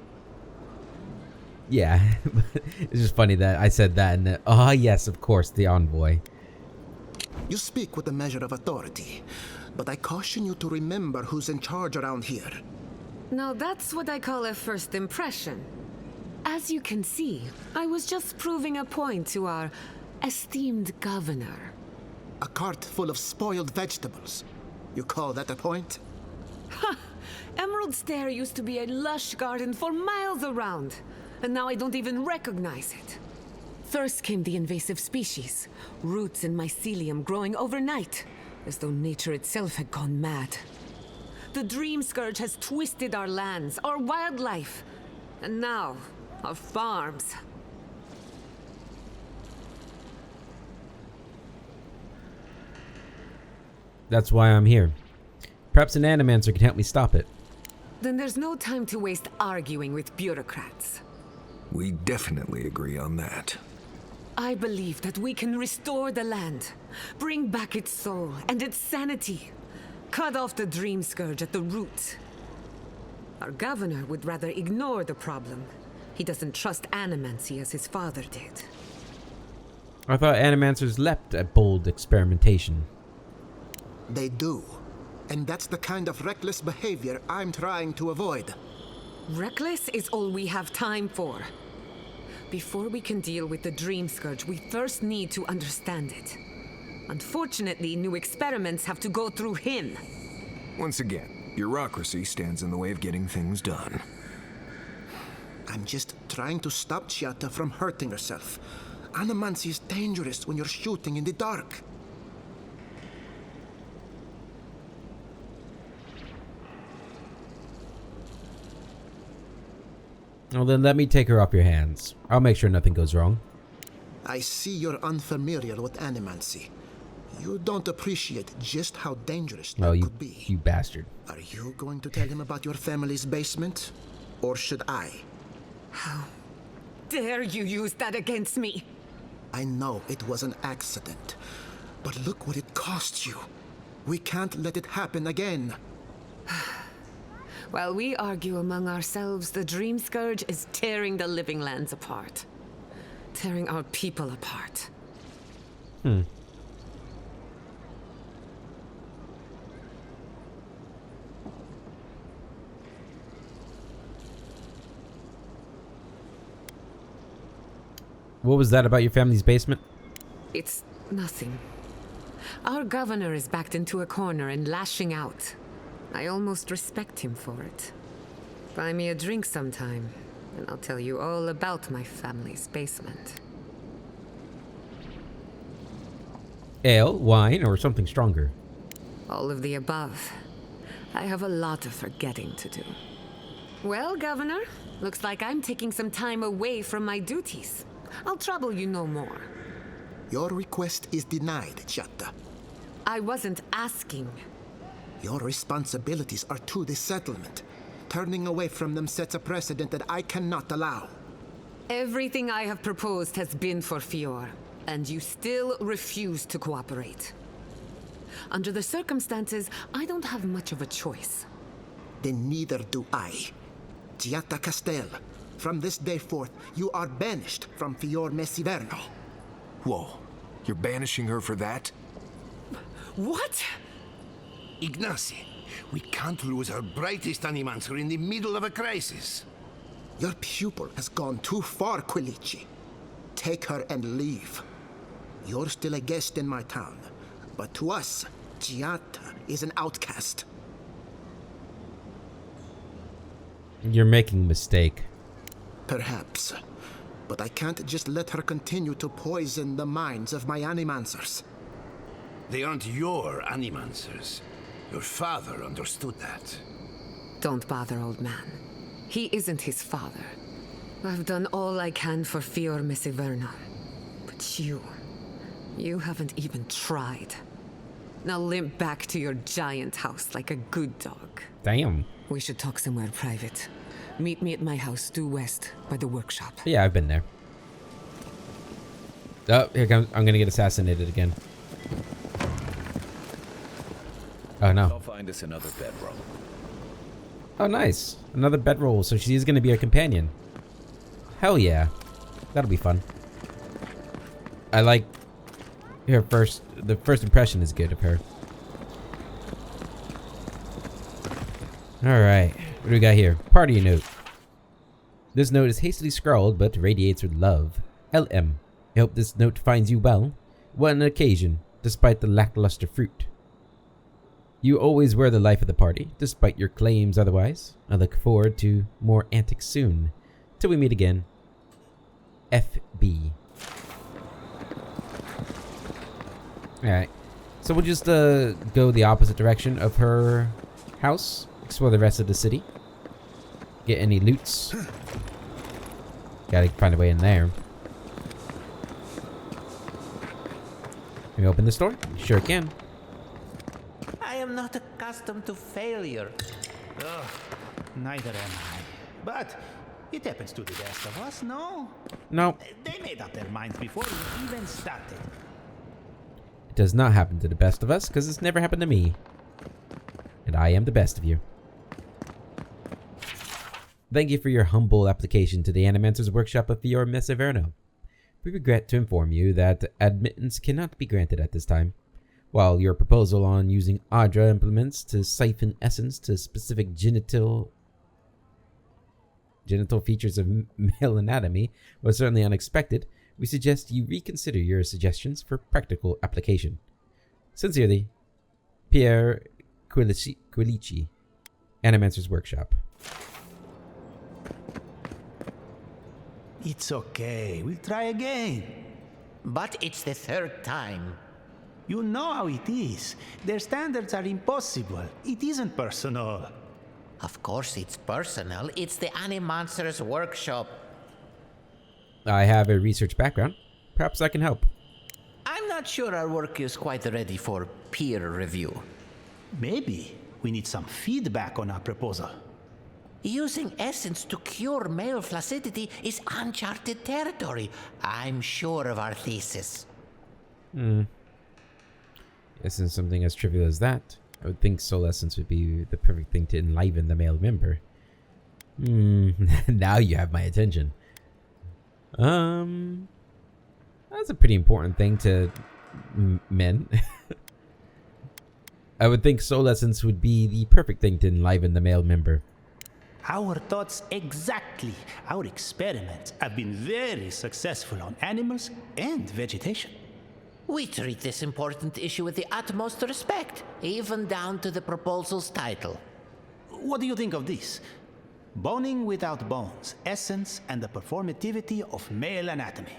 S1: yeah, it's just funny that I said that and oh yes, of course, the envoy.
S13: You speak with a measure of authority, but I caution you to remember who's in charge around here.
S9: Now that's what I call a first impression. As you can see, I was just proving a point to our esteemed governor.
S13: A cart full of spoiled vegetables. You call that a point?
S9: Ha! Emerald Stair used to be a lush garden for miles around, and now I don't even recognize it. First came the invasive species, roots and mycelium growing overnight, as though nature itself had gone mad. The Dream Scourge has twisted our lands, our wildlife, and now our farms.
S1: That's why I'm here. Perhaps an animancer can help me stop it.
S9: Then there's no time to waste arguing with bureaucrats.
S4: We definitely agree on that.
S9: I believe that we can restore the land, bring back its soul and its sanity, cut off the Dream Scourge at the root. Our governor would rather ignore the problem. He doesn't trust animancy as his father did.
S1: I thought animancers leapt at bold experimentation.
S13: They do. And that's the kind of reckless behavior I'm trying to avoid.
S9: Reckless is all we have time for. Before we can deal with the Dream Scourge, we first need to understand it. Unfortunately, new experiments have to go through him.
S4: Once again, bureaucracy stands in the way of getting things done.
S13: I'm just trying to stop Chiata from hurting herself. Animancy is dangerous when you're shooting in the dark.
S1: Well, then let me take her off your hands. I'll make sure nothing goes wrong.
S13: I see you're unfamiliar with animancy. You don't appreciate just how dangerous that could be.
S1: You bastard.
S13: Are you going to tell him about your family's basement? Or should I?
S9: How dare you use that against me?
S13: I know it was an accident, but look what it cost you. We can't let it happen again.
S9: While we argue among ourselves, the Dream Scourge is tearing the living lands apart. tearing our people apart.
S1: What was that about your family's basement?
S9: It's nothing. Our governor is backed into a corner and lashing out. I almost respect him for it. Buy me a drink sometime, and I'll tell you all about my family's basement.
S1: Ale, wine, or something stronger?
S9: All of the above. I have a lot of forgetting to do. Well, Governor, looks like I'm taking some time away from my duties. I'll trouble you no more.
S13: Your request is denied, Giatta.
S9: I wasn't asking.
S13: Your responsibilities are to the settlement. Turning away from them sets a precedent that I cannot allow.
S9: Everything I have proposed has been for Fior, and you still refuse to cooperate. Under the circumstances, I don't have much of a choice.
S13: Then neither do I. Giatta Castel, from this day forth, you are banished from Fior Iverno.
S4: Whoa, you're banishing her for that?
S9: What?
S8: Ignacy, we can't lose our brightest animancer in the middle of a crisis.
S13: Your pupil has gone too far, Quilici. Take her and leave. You're still a guest in my town, but to us, Giatta is an outcast.
S1: You're making a mistake.
S13: Perhaps. But I can't just let her continue to poison the minds of my animancers.
S8: They aren't your animancers. Your father understood that.
S9: Don't bother, old man. He isn't his father. I've done all I can for Fior Iverno. But you haven't even tried. Now limp back to your giant house like a good dog.
S1: Damn.
S9: We should talk somewhere private. Meet me at my house due west by the workshop.
S1: Yeah, I've been there. Oh, here comes. I'm gonna get assassinated again. Oh no.
S3: I'll find us another bedroll.
S1: Oh nice. Another bedroll, so she's gonna be a companion. Hell yeah. That'll be fun. I like her the first impression is good of her. Alright. What do we got here? Party note. This note is hastily scrawled but radiates with love. LM. I hope this note finds you well. What an occasion, despite the lackluster fruit. You always were the life of the party, despite your claims otherwise. I look forward to more antics soon. Till we meet again. FB. Alright. So we'll just go the opposite direction of her house. Explore the rest of the city. Get any loots. Gotta find a way in there. Can we open this door? Sure can.
S14: I am not accustomed to failure.
S15: Ugh, neither am I. But it happens to the best of us, no?
S1: No.
S15: They made up their minds before we even started.
S1: It does not happen to the best of us, because it's never happened to me. And I am the best of you. Thank you for your humble application to the Animancer's Workshop of Fior Iverno. We regret to inform you that admittance cannot be granted at this time. While your proposal on using Adra implements to siphon essence to specific genital features of male anatomy was certainly unexpected, we suggest you reconsider your suggestions for practical application. Sincerely, Pierre Quilici, Animancer's Workshop.
S15: It's okay. We'll try again.
S14: But it's the third time.
S15: You know how it is. Their standards are impossible. It isn't personal.
S14: Of course it's personal. It's the Animancer's Workshop.
S1: I have a research background. Perhaps I can help.
S14: I'm not sure our work is quite ready for peer review.
S15: Maybe we need some feedback on our proposal.
S14: Using essence to cure male flaccidity is uncharted territory. I'm sure of our thesis.
S1: Isn't something as trivial as that. I would think soul essence would be the perfect thing to enliven the male member. Now you have my attention. That's a pretty important thing to men. I would think soul essence would be the perfect thing to enliven the male member.
S15: Our thoughts exactly. Our experiments have been very successful on animals and vegetation.
S14: We treat this important issue with the utmost respect, even down to the proposal's title.
S15: What do you think of this? Boning without bones, essence and the performativity of male anatomy.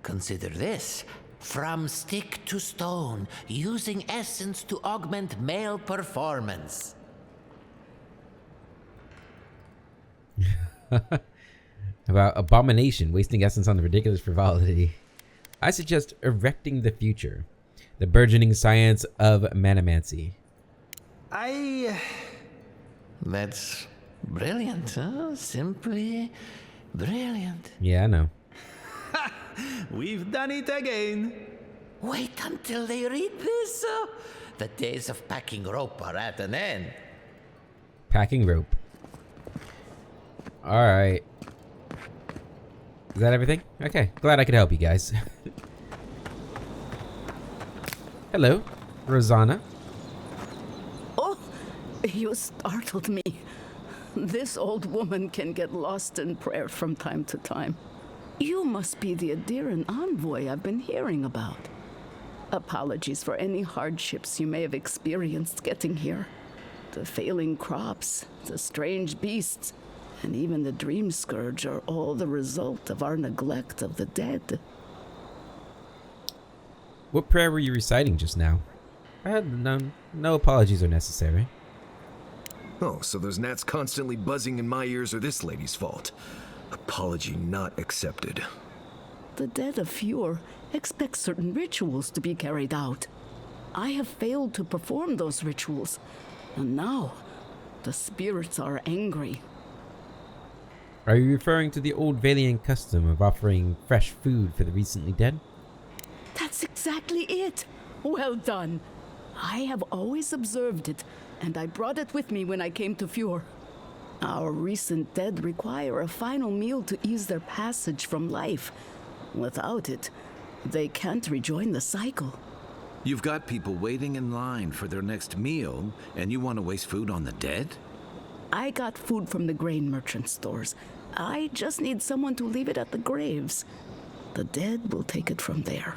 S14: Consider this. From stick to stone, using essence to augment male performance.
S1: About abomination, wasting essence on the ridiculous frivolity. I suggest erecting the future. The burgeoning science of manomancy.
S14: That's brilliant, huh? Simply brilliant.
S1: Yeah, I know.
S15: We've done it again.
S14: Wait until they read this. The days of packing rope are at an end.
S1: Packing rope. Alright. Is that everything? Okay, glad I could help you guys. Hello, Rosanna.
S16: Oh, you startled me. This old woman can get lost in prayer from time to time. You must be the Adiran envoy I've been hearing about. Apologies for any hardships you may have experienced getting here. The failing crops, the strange beasts, and even the dream scourge are all the result of our neglect of the dead.
S1: What prayer were you reciting just now? No apologies are necessary.
S4: Oh, so those gnats constantly buzzing in my ears are this lady's fault. Apology not accepted.
S16: The dead of Fior expect certain rituals to be carried out. I have failed to perform those rituals, and now the spirits are angry.
S1: Are you referring to the old Valiant custom of offering fresh food for the recently dead?
S16: That's exactly it. Well done. I have always observed it, and I brought it with me when I came to Fior. Our recent dead require a final meal to ease their passage from life. Without it, they can't rejoin the cycle.
S3: You've got people waiting in line for their next meal, and you want to waste food on the dead?
S16: I got food from the grain merchant stores. I just need someone to leave it at the graves. The dead will take it from there.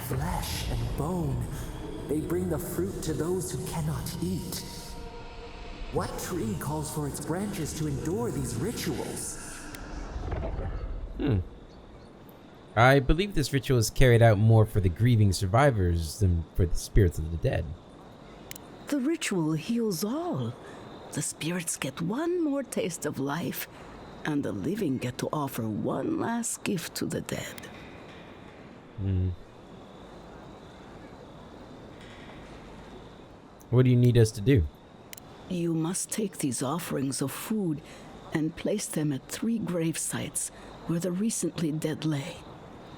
S17: Flesh and bone. They bring the fruit to those who cannot eat. What tree calls for its branches to endure these rituals?
S1: I believe this ritual is carried out more for the grieving survivors than for the spirits of the dead.
S16: The ritual heals all. The spirits get one more taste of life, and the living get to offer one last gift to the dead.
S1: What do you need us to do?
S16: You must take these offerings of food and place them at 3 grave sites where the recently dead lay.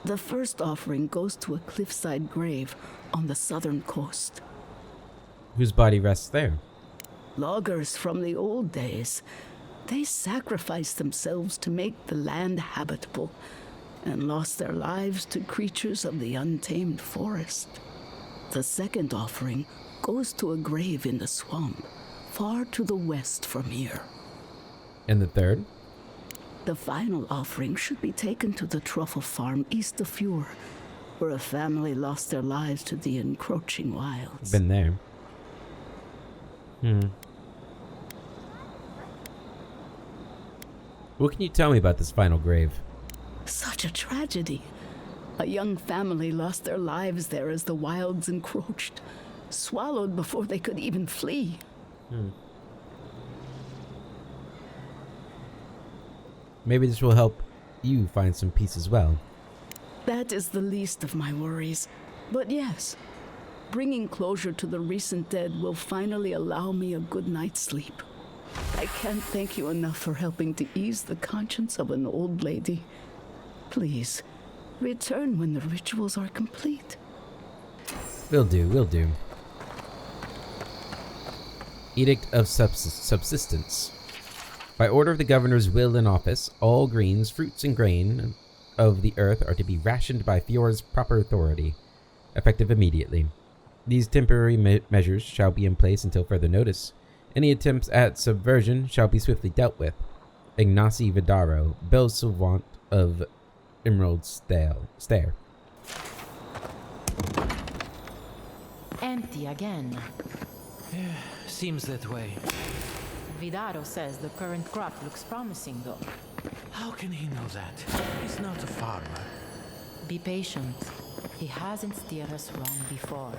S16: The first offering goes to a cliffside grave on the southern coast.
S1: Whose body rests there?
S16: Loggers from the old days. They sacrificed themselves to make the land habitable and lost their lives to creatures of the untamed forest. The second offering goes to a grave in the swamp, far to the west from here.
S1: And the third?
S16: The final offering should be taken to the truffle farm east of Fior, where a family lost their lives to the encroaching wilds.
S1: Been there. What can you tell me about this final grave?
S16: Such a tragedy. A young family lost their lives there as the wilds encroached, swallowed before they could even flee.
S1: Maybe this will help you find some peace as well.
S16: That is the least of my worries. But yes, bringing closure to the recent dead will finally allow me a good night's sleep. I can't thank you enough for helping to ease the conscience of an old lady. Please, return when the rituals are complete.
S1: Will do. Edict of Subsistence. By order of the governor's will in office, all greens, fruits, and grain of the earth are to be rationed by Fior's proper authority, effective immediately. These temporary measures shall be in place until further notice. Any attempts at subversion shall be swiftly dealt with. Ignacy Vidaro, Bel Savant of Emerald Stair.
S6: Empty again.
S17: Seems that way.
S6: Vidaro says the current crop looks promising, though.
S17: How can he know that? He's not a farmer.
S6: Be patient. He hasn't steered us wrong before.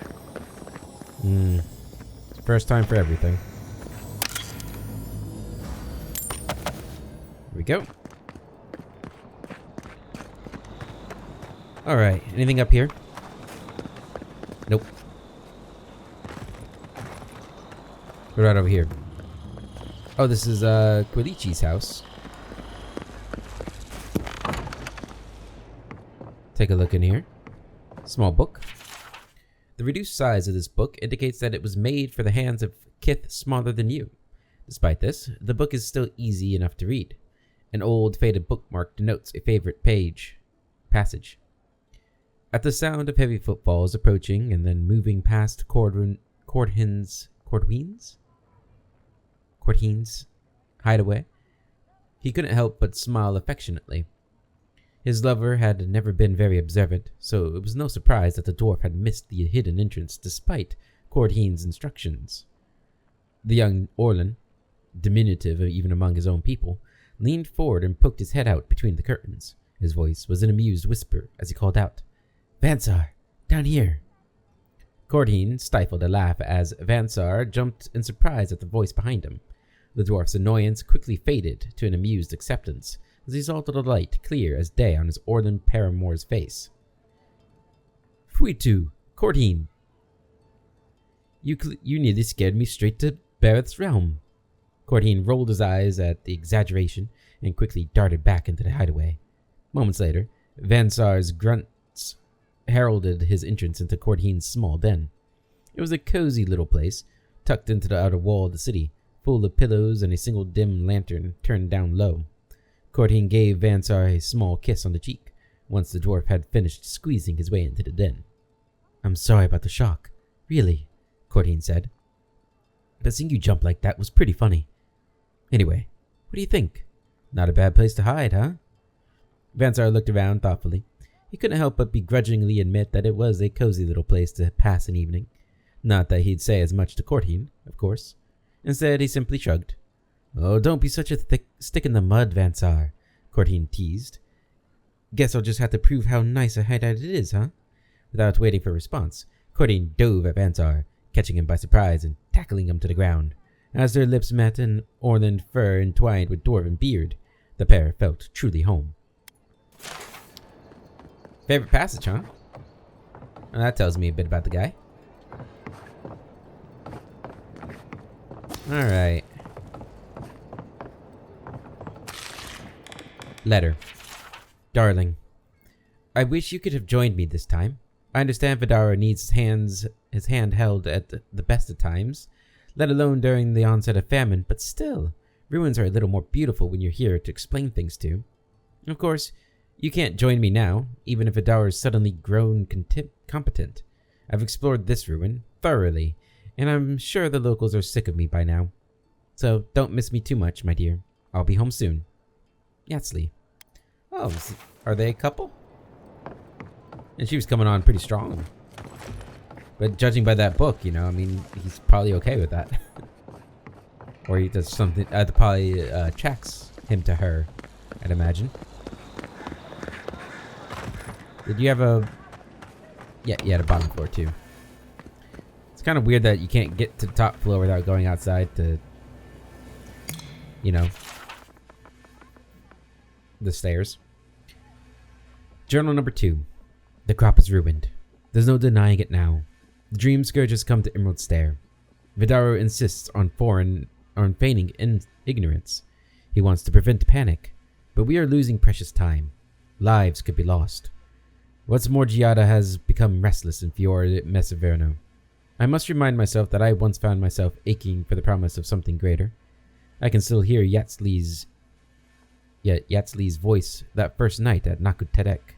S1: First time for everything. Here we go. Alright, anything up here? Nope. What about over here? Oh, this is Quilici's house. Take a look in here. Small book. The reduced size of this book indicates that it was made for the hands of kith smaller than you. Despite this, the book is still easy enough to read. An old, faded bookmark denotes a favorite passage. At the sound of heavy footfalls approaching and then moving past Cordhin's hideaway, he couldn't help but smile affectionately. His lover had never been very observant, so it was no surprise that the dwarf had missed the hidden entrance despite Cordhin's instructions. The young Orlan, diminutive even among his own people, leaned forward and poked his head out between the curtains. His voice was an amused whisper as he called out, "Vansar, down here!" Cordhin stifled a laugh as Vansar jumped in surprise at the voice behind him. The dwarf's annoyance quickly faded to an amused acceptance as he saw the light clear as day on his Orlan paramour's face. "Fuitu, Cordhin! You nearly scared me straight to Barrett's realm." Cordhin rolled his eyes at the exaggeration and quickly darted back into the hideaway. Moments later, Vansar's grunts heralded his entrance into Cordhin's small den. It was a cozy little place, tucked into the outer wall of the city, full of pillows and a single dim lantern turned down low. Cordhin gave Vansar a small kiss on the cheek, once the dwarf had finished squeezing his way into the den. "I'm sorry about the shock, really," Cordhin said. "But seeing you jump like that was pretty funny. Anyway, what do you think? Not a bad place to hide, huh?" Vansar looked around thoughtfully. He couldn't help but begrudgingly admit that it was a cozy little place to pass an evening. Not that he'd say as much to Cordhin, of course. Instead, he simply shrugged. "Oh, don't be such a thick stick in the mud, Vansar," Cordhin teased. "Guess I'll just have to prove how nice a hideout it is, huh?" Without waiting for a response, Cordhin dove at Vansar, catching him by surprise and tackling him to the ground. As their lips met and Orland fur entwined with dwarven beard, the pair felt truly home. Favorite passage, huh? Well, that tells me a bit about the guy. Alright. Letter. Darling, I wish you could have joined me this time. I understand Vidaro needs his hand held at the best of times, let alone during the onset of famine, but still, ruins are a little more beautiful when you're here to explain things to. Of course, you can't join me now, even if Vidaro's suddenly grown competent. I've explored this ruin thoroughly, and I'm sure the locals are sick of me by now. So don't miss me too much, my dear. I'll be home soon. Yatsli. Oh, are they a couple? And she was coming on pretty strong. But judging by that book, you know, I mean, he's probably okay with that. Or he does something, probably checks him to her, I'd imagine. Did you have a... Yeah, you had a bottom floor too. It's kind of weird that you can't get to the top floor without going outside to, you know, the stairs. Journal number 2. The crop is ruined. There's no denying it now. The dream scourge has come to Emerald Stair. Vidaro insists on feigning ignorance. He wants to prevent panic, but we are losing precious time. Lives could be lost. What's more, Giada has become restless in Fior Iverno. I must remind myself that I once found myself aching for the promise of something greater. I can still hear Yatsli's Yet Yatsli's voice that first night at Nakuterek.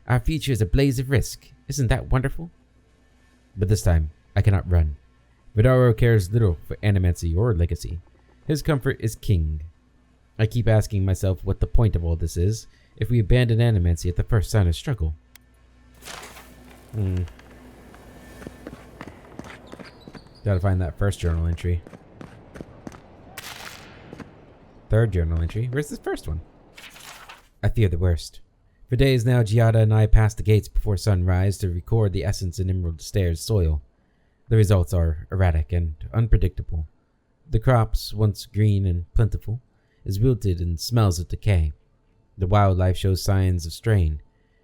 S1: Our future is a blaze of risk. Isn't that wonderful? But this time, I cannot run. Vidaro cares little for animancy or legacy. His comfort is king. I keep asking myself what the point of all this is if we abandon animancy at the first sign of struggle. Gotta find that first journal entry. Third journal entry. Where's this first one? I fear the worst. For days now, Giada and I pass the gates before sunrise to record the essence in Emerald Stairs soil. The results are erratic and unpredictable. The crops, once green and plentiful, is wilted and smells of decay. The wildlife shows signs of strain.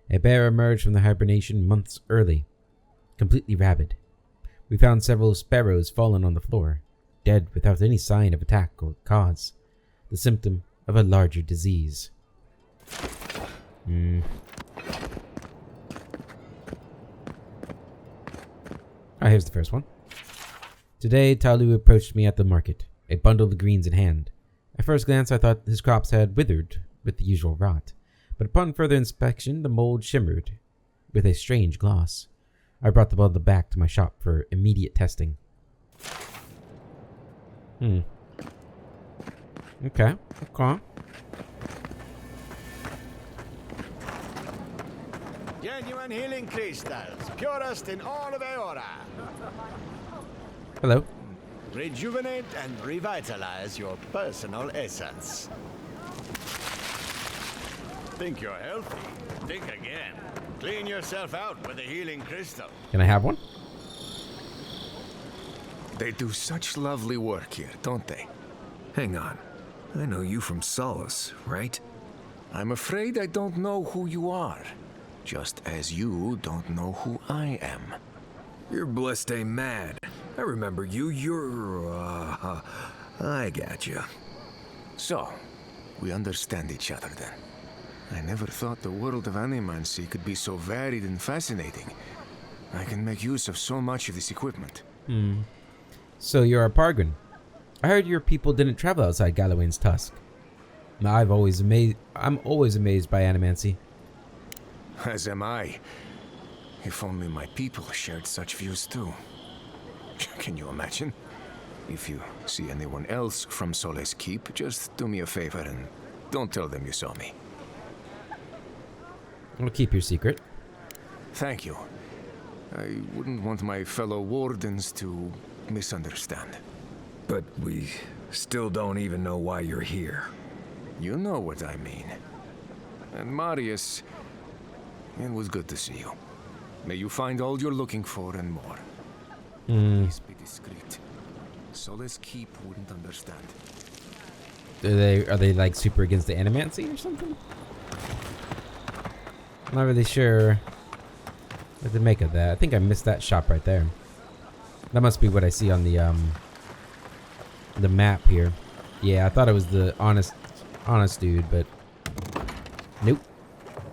S1: A bear emerged from the hibernation months early, completely rabid. We found several sparrows fallen on the floor, dead without any sign of attack or cause, the symptom of a larger disease. Here's the first one. Today, Talu approached me at the market, a bundle of greens in hand. At first glance, I thought his crops had withered with the usual rot, but upon further inspection, the mold shimmered with a strange gloss. I brought the bundle back to my shop for immediate testing. Okay.
S18: Genuine healing crystals, purest in all of Eora.
S1: Hello.
S18: Rejuvenate and revitalize your personal essence. Think you're healthy? Think again. Clean yourself out with a healing crystal.
S1: Can I have one?
S4: They do such lovely work here, don't they? Hang on. I know you from Solace, right? I'm afraid I don't know who you are. Just as you don't know who I am. You're blessed a mad. I remember you. I got you. So, we understand each other then. I never thought the world of animancy could be so varied and fascinating. I can make use of so much of this equipment.
S1: So you're a Pargon. I heard your people didn't travel outside Galloway's Tusk. Now, I'm always amazed by animancy.
S4: As am I. If only my people shared such views too. Can you imagine? If you see anyone else from Sole's Keep, just do me a favor and don't tell them you saw me.
S1: I'll keep your secret.
S4: Thank you. I wouldn't want my fellow wardens to misunderstand.
S19: But we still don't even know why you're here.
S4: You know what I mean. And Marius, it was good to see you. May you find all you're looking for and more. Please be discreet. Sole's Keep wouldn't understand.
S1: Are they like super against the animancy or something? I'm not really sure what to make of that. I think I missed that shop right there. That must be what I see on the map here. Yeah, I thought it was the honest dude, but nope.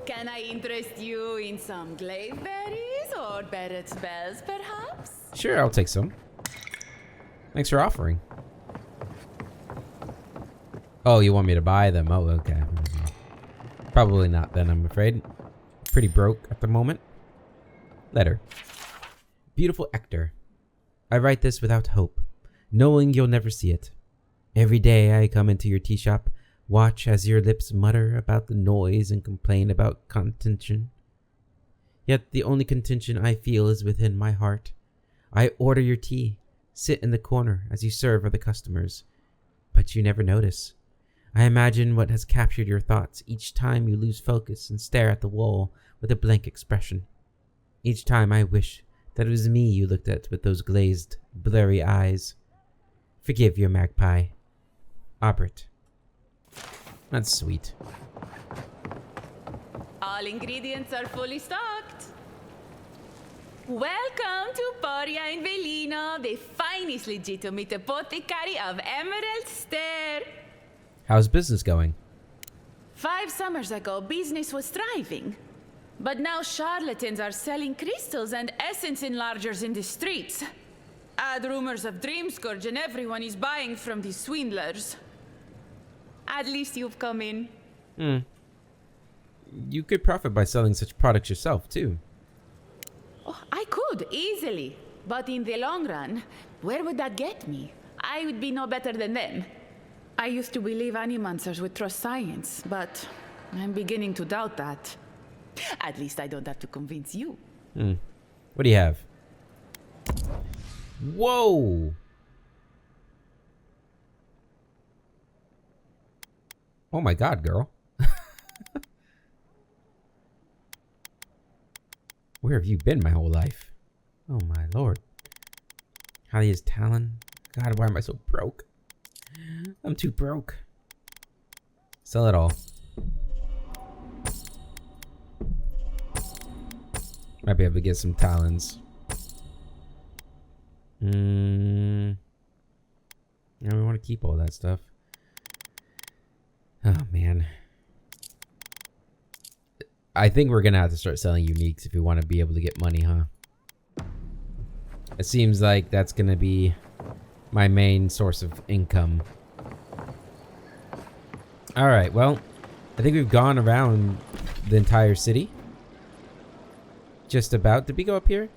S20: Can I interest you in some glaveberries or Barrett's bells, perhaps?
S1: Sure, I'll take some. Thanks for offering. Oh, you want me to buy them? Oh, okay. Probably not then, I'm afraid. Pretty broke at the moment. Letter. Beautiful Ector. I write this without hope, knowing you'll never see it. Every day I come into your tea shop, watch as your lips mutter about the noise and complain about contention. Yet the only contention I feel is within my heart. I order your tea, sit in the corner as you serve other customers, but you never notice. I imagine what has captured your thoughts each time you lose focus and stare at the wall with a blank expression. Each time I wish that it was me you looked at with those glazed, blurry eyes. Forgive your magpie. Obert. That's sweet.
S20: All ingredients are fully stocked. Welcome to Poria in Velino, the finest legitimate apothecary of Emerald Stair.
S1: How's business going?
S20: 5 summers ago, business was thriving. But now charlatans are selling crystals and essence enlargers in the streets. Add rumors of Dream Scourge and everyone is buying from these swindlers. At least you've come in.
S1: You could profit by selling such products yourself, too.
S20: Oh, I could, easily. But in the long run, where would that get me? I would be no better than them. I used to believe animancers would trust science, but I'm beginning to doubt that. At least I don't have to convince you.
S1: What do you have? Whoa! Oh my god, girl. Where have you been my whole life? Oh my lord. Halia's Talon. God, why am I so broke? I'm too broke. Sell it all. Might be able to get some talons. Yeah, we want to keep all that stuff. Oh man. I think we're gonna have to start selling uniques if we want to be able to get money, huh? It seems like that's gonna be my main source of income. Alright, well, I think we've gone around the entire city. Just about. Did we go up here?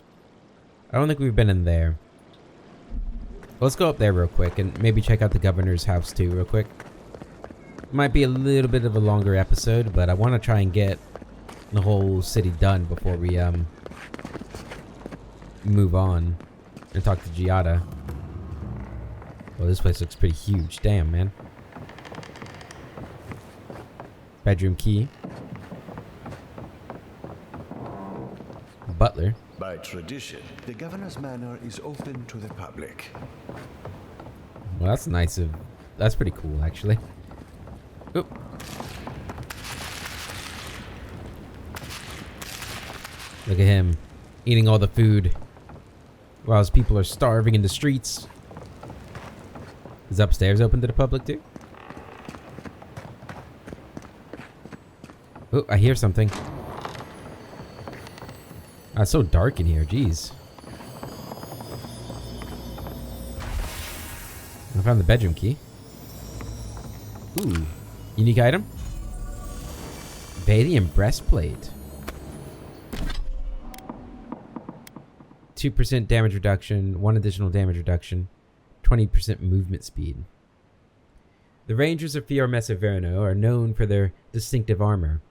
S1: I don't think we've been in there. Let's go up there real quick and maybe check out the governor's house too real quick. Might be a little bit of a longer episode, but I want to try and get the whole city done before we move on and talk to Giada. Well, this place looks pretty huge. Damn, man. Bedroom key. Butler.
S18: By tradition, the governor's manor is open to the public.
S1: Well, that's nice of... That's pretty cool, actually. Oop. Look at him. Eating all the food. While his people are starving in the streets. Is upstairs open to the public, too? Oh, I hear something. Ah, it's so dark in here, jeez. I found the bedroom key. Ooh. Unique item? Valiant breastplate. 2% damage reduction, 1 additional damage reduction, 20% movement speed. The Rangers of Fior Iverno are known for their distinctive armor.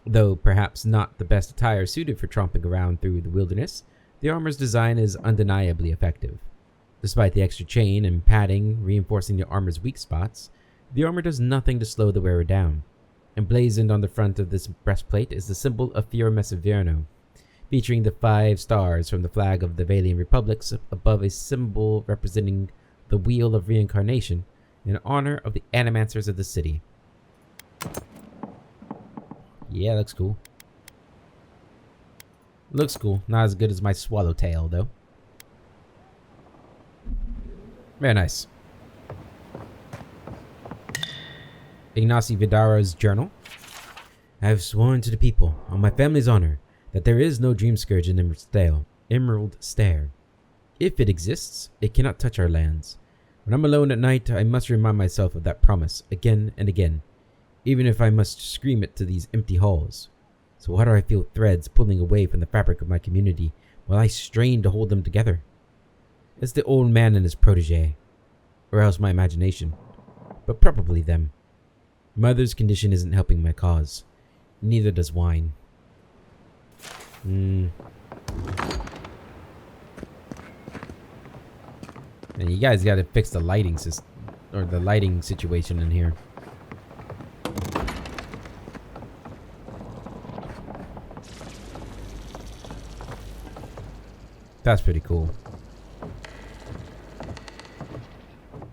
S1: Though perhaps not the best attire suited for tromping around through the wilderness, the armor's design is undeniably effective. Despite the extra chain and padding reinforcing the armor's weak spots, the armor does nothing to slow the wearer down. Emblazoned on the front of this breastplate is the symbol of Fior Iverno, featuring the 5 stars from the flag of the Valian Republics above a symbol representing the Wheel of Reincarnation in honor of the animancers of the city. Yeah, looks cool. Looks cool. Not as good as my swallowtail, though. Very nice. Ignacy Vidaro's journal. I have sworn to the people, on my family's honor, that there is no dream scourge in Emerald Stair. If it exists, it cannot touch our lands. When I'm alone at night, I must remind myself of that promise again and again, even if I must scream it to these empty halls. So why do I feel threads pulling away from the fabric of my community while I strain to hold them together? It's the old man and his protege, or else my imagination, but probably them. Mother's condition isn't helping my cause. Neither does wine. And you guys got to fix the lighting system, or the lighting situation in here. That's pretty cool.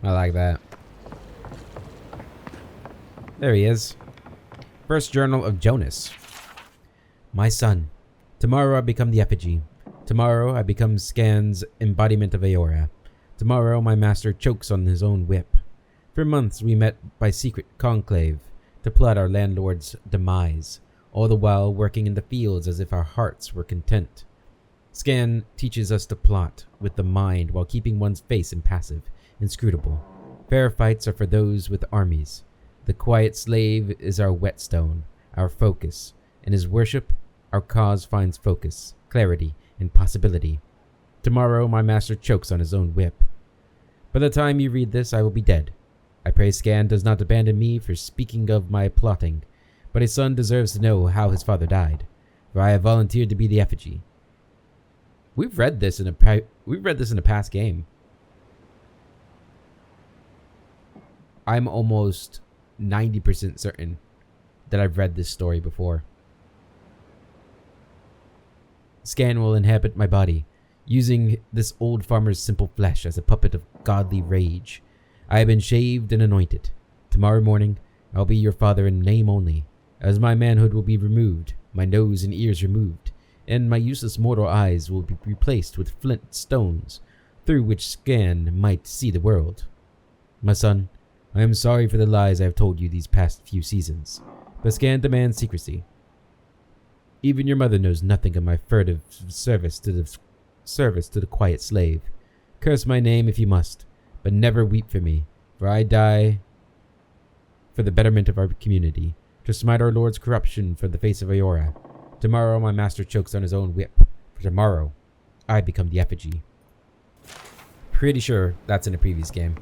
S1: I like that. There he is. First journal of Jonas. My son, tomorrow I become the effigy. Tomorrow I become Scan's embodiment of Aora. Tomorrow my master chokes on his own whip. For months we met by secret conclave to plot our landlord's demise, all the while working in the fields as if our hearts were content. Scan teaches us to plot with the mind while keeping one's face impassive, inscrutable. Fair fights are for those with armies. The quiet slave is our whetstone, our focus. In his worship, our cause finds focus, clarity, and possibility. Tomorrow, my master chokes on his own whip. By the time you read this, I will be dead. I pray Scan does not abandon me for speaking of my plotting, but his son deserves to know how his father died, for I have volunteered to be the effigy. We've read this in a past game. I'm almost 90% certain that I've read this story before. Scan will inhabit my body, using this old farmer's simple flesh as a puppet of godly rage. I have been shaved and anointed. Tomorrow morning, I'll be your father in name only, as my manhood will be removed, my nose and ears removed, and my useless mortal eyes will be replaced with flint stones, through which Scan might see the world. My son, I am sorry for the lies I have told you these past few seasons, but Scan demands secrecy. Even your mother knows nothing of my furtive service to the quiet slave. Curse my name if you must, but never weep for me, for I die for the betterment of our community, to smite our lord's corruption from the face of Iora. Tomorrow my master chokes on his own whip, for tomorrow I become the effigy. Pretty sure that's in a previous game.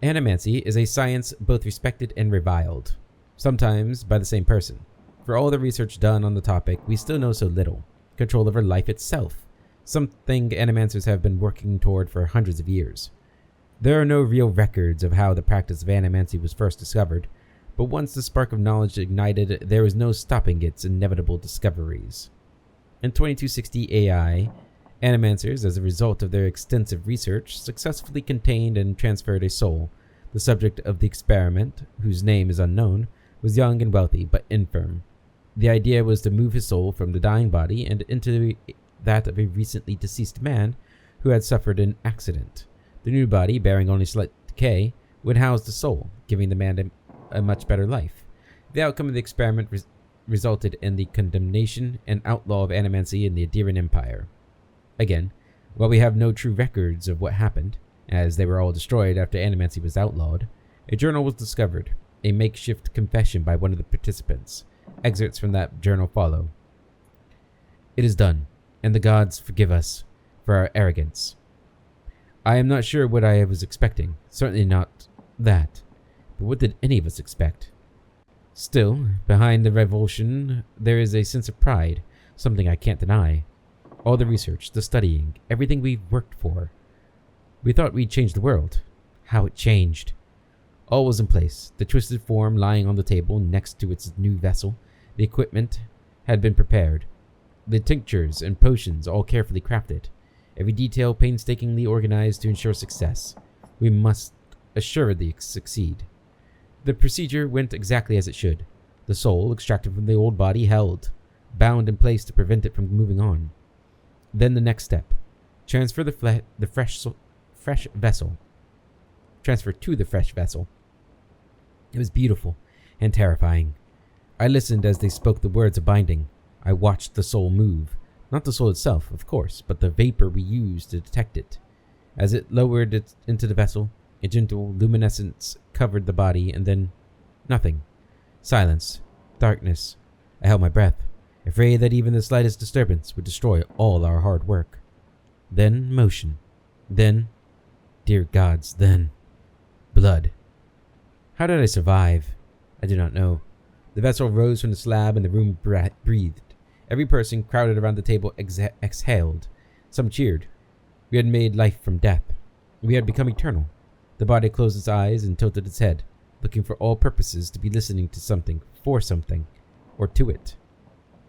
S1: Animancy is a science both respected and reviled, sometimes by the same person. For all the research done on the topic, we still know so little. Control over life itself, something animancers have been working toward for hundreds of years. There are no real records of how the practice of animancy was first discovered, but once the spark of knowledge ignited, there was no stopping its inevitable discoveries. In 2260 AI, animancers, as a result of their extensive research, successfully contained and transferred a soul. The subject of the experiment, whose name is unknown, was young and wealthy, but infirm. The idea was to move his soul from the dying body and into that of a recently deceased man who had suffered an accident. The new body, bearing only slight decay, would house the soul, giving the man a much better life. The outcome of the experiment resulted in the condemnation and outlaw of animancy in the Adiran Empire. Again, while we have no true records of what happened, as they were all destroyed after animancy was outlawed, a journal was discovered, a makeshift confession by one of the participants. Excerpts from that journal follow. It is done, and the gods forgive us for our arrogance. I am not sure what I was expecting, certainly not that, but what did any of us expect? Still, behind the revulsion, there is a sense of pride, something I can't deny. All the research, the studying, everything we've worked for. We thought we'd change the world. How it changed. All was in place, the twisted form lying on the table next to its new vessel. The equipment had been prepared. The tinctures and potions all carefully crafted. Every detail painstakingly organized to ensure success. We must assuredly succeed. The procedure went exactly as it should. The soul, extracted from the old body, held, bound in place to prevent it from moving on. Then the next step. Transfer to the fresh vessel. It was beautiful and terrifying. I listened as they spoke the words of binding. I watched the soul move. Not the soul itself, of course, but the vapor we used to detect it. As it lowered it into the vessel, a gentle luminescence covered the body, and then nothing. Silence. Darkness. I held my breath, afraid that even the slightest disturbance would destroy all our hard work. Then motion. Then, dear gods, then blood. How did I survive? I do not know. The vessel rose from the slab and the room breathed. Every person crowded around the table exhaled. Some cheered. We had made life from death. We had become eternal. The body closed its eyes and tilted its head, looking for all purposes to be listening to something, for something, or to it.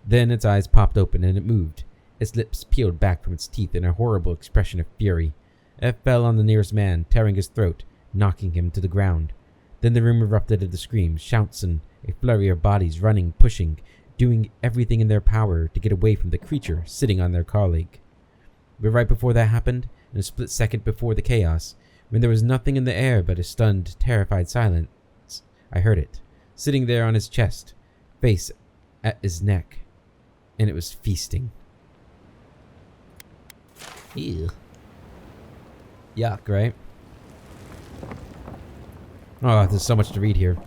S1: Then its eyes popped open and it moved. Its lips peeled back from its teeth in a horrible expression of fury. It fell on the nearest man, tearing his throat, knocking him to the ground. Then the room erupted into screams, shouts, and a flurry of bodies running, pushing, doing everything in their power to get away from the creature sitting on their colleague. But right before that happened, in a split second before the chaos, when there was nothing in the air but a stunned, terrified silence, I heard it, sitting there on his chest, face at his neck, and it was feasting. Ew. Yuck, right? Oh, there's so much to read here.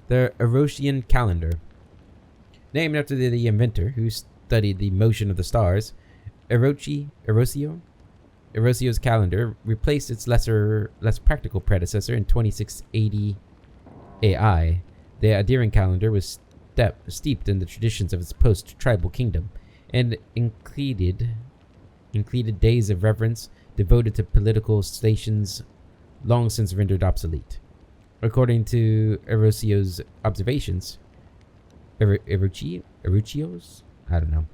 S1: The Erosian Calendar. Named after the inventor who studied the motion of the stars, Erosio's calendar replaced its less practical predecessor in 2680 AI. The Adiran calendar was steeped in the traditions of its post-tribal kingdom and included days of reverence devoted to political stations long since rendered obsolete. According to Erosio's observations, Eruchio's? I don't know.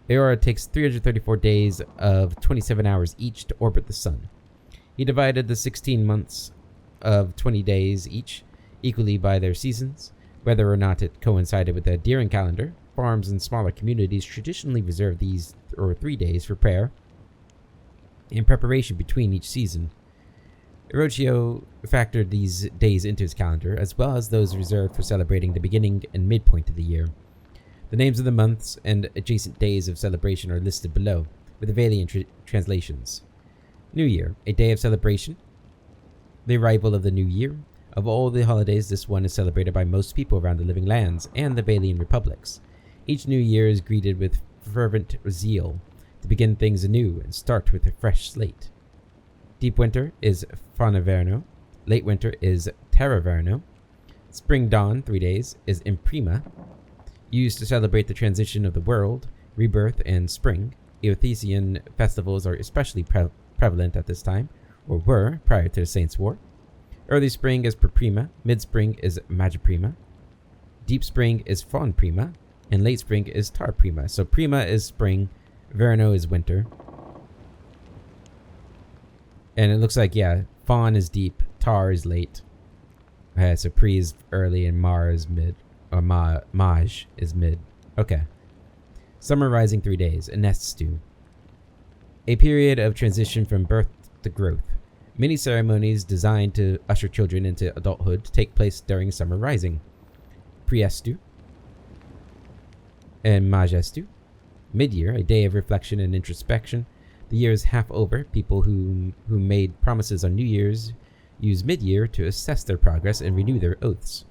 S1: Eora takes 334 days of 27 hours each to orbit the sun. He divided the 16 months of 20 days each equally by their seasons. Whether or not it coincided with the Adiran calendar, farms and smaller communities traditionally reserve these 3 days for prayer in preparation between each season. Orochio factored these days into his calendar, as well as those reserved for celebrating the beginning and midpoint of the year. The names of the months and adjacent days of celebration are listed below, with Avalian translations. New Year, a day of celebration. The arrival of the new year. Of all the holidays, this one is celebrated by most people around the living lands and the Avalian republics. Each new year is greeted with fervent zeal to begin things anew and start with a fresh slate. Deep winter is Iverno. Late winter is Iverno. Spring dawn, 3 days, is Imprima. Used to celebrate the transition of the world, rebirth, and spring, Eothesian festivals are especially prevalent at this time, or were prior to the Saints' War. Early spring is Prima, mid-spring is Magiprima, deep spring is Fawn Prima, and late spring is Tar Prima. So Prima is spring, Verno is winter. And it looks like, yeah, Fawn is deep, Tar is late. So Pre is early and Mar is mid. Or Maj is mid. Okay. Summer rising 3 days, Anestu. A period of transition from birth to growth. Many ceremonies designed to usher children into adulthood take place during summer rising. Priestu and Majestu. Mid-year, a day of reflection and introspection. The year is half over. People who made promises on New Year's use mid-year to assess their progress and renew their oaths.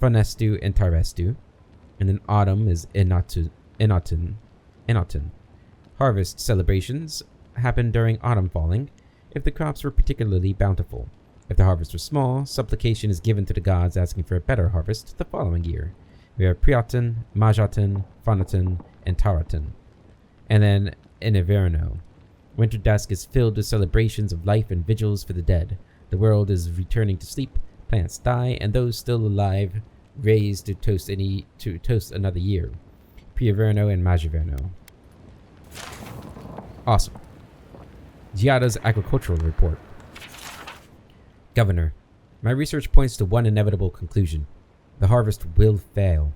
S1: Funestu and Tarestu. And then autumn is Enoten. Harvest celebrations happen during autumn falling, if the crops were particularly bountiful. If the harvest was small, supplication is given to the gods asking for a better harvest the following year. We have Priaten, Majaten, Phonaten, and Taraten. And then in Iverno, winter dusk is filled with celebrations of life and vigils for the dead. The world is returning to sleep, plants die, and those still alive raised to toast another year. Pre-Iverno and Majiverno. Awesome. Giada's agricultural report. Governor, my research points to one inevitable conclusion. The harvest will fail.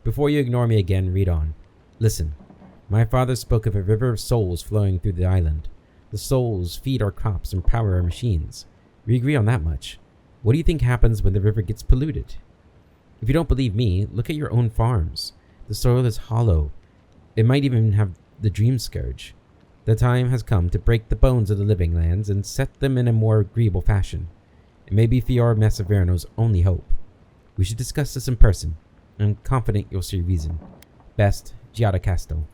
S1: Before you ignore me again, read on. Listen. My father spoke of a river of souls flowing through the island. The souls feed our crops and power our machines. We agree on that much. What do you think happens when the river gets polluted? If you don't believe me, look at your own farms. The soil is hollow. It might even have the dream scourge. The time has come to break the bones of the living lands and set them in a more agreeable fashion. It may be Fior Masaverno's only hope. We should discuss this in person. I'm confident you'll see reason. Best, Giada Castle.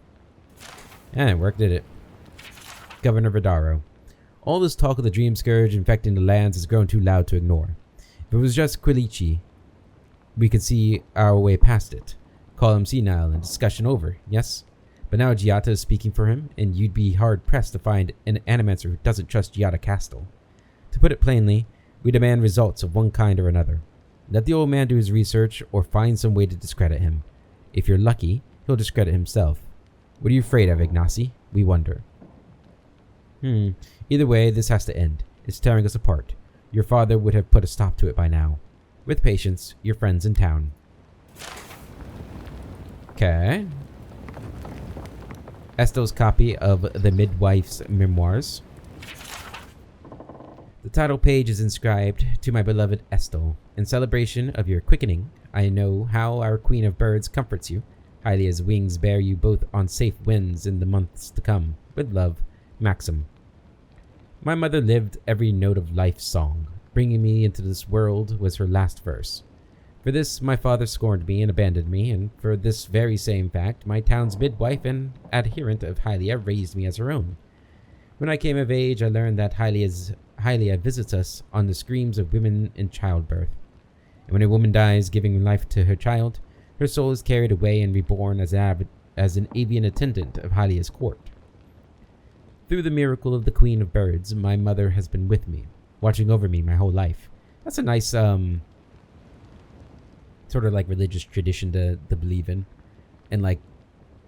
S1: And it worked, did it? Governor Vidaro. All this talk of the dream scourge infecting the lands has grown too loud to ignore. If it was just Quilici, we could see our way past it. Call him senile and discussion over, yes? But now Giada is speaking for him, and you'd be hard-pressed to find an animancer who doesn't trust Giada Castle. To put it plainly, we demand results of one kind or another. Let the old man do his research, or find some way to discredit him. If you're lucky, he'll discredit himself. What are you afraid of, Ignacy? We wonder. Either way, this has to end. It's tearing us apart. Your father would have put a stop to it by now. With patience, your friends in town. Okay. Estel's copy of The Midwife's Memoirs. The title page is inscribed, To my beloved Estel. In celebration of your quickening, I know how our Queen of Birds comforts you. Hylia's wings bear you both on safe winds in the months to come. With love, Maxim. My mother lived every note of life's song, bringing me into this world was her last verse. For this, my father scorned me and abandoned me, and for this very same fact, my town's midwife and adherent of Hylia raised me as her own. When I came of age, I learned that Hylia visits us on the screams of women in childbirth. And when a woman dies giving life to her child, her soul is carried away and reborn as an avian attendant of Hylia's court. Through the miracle of the Queen of Birds, my mother has been with me, watching over me my whole life. That's a nice, sort of like religious tradition to believe in like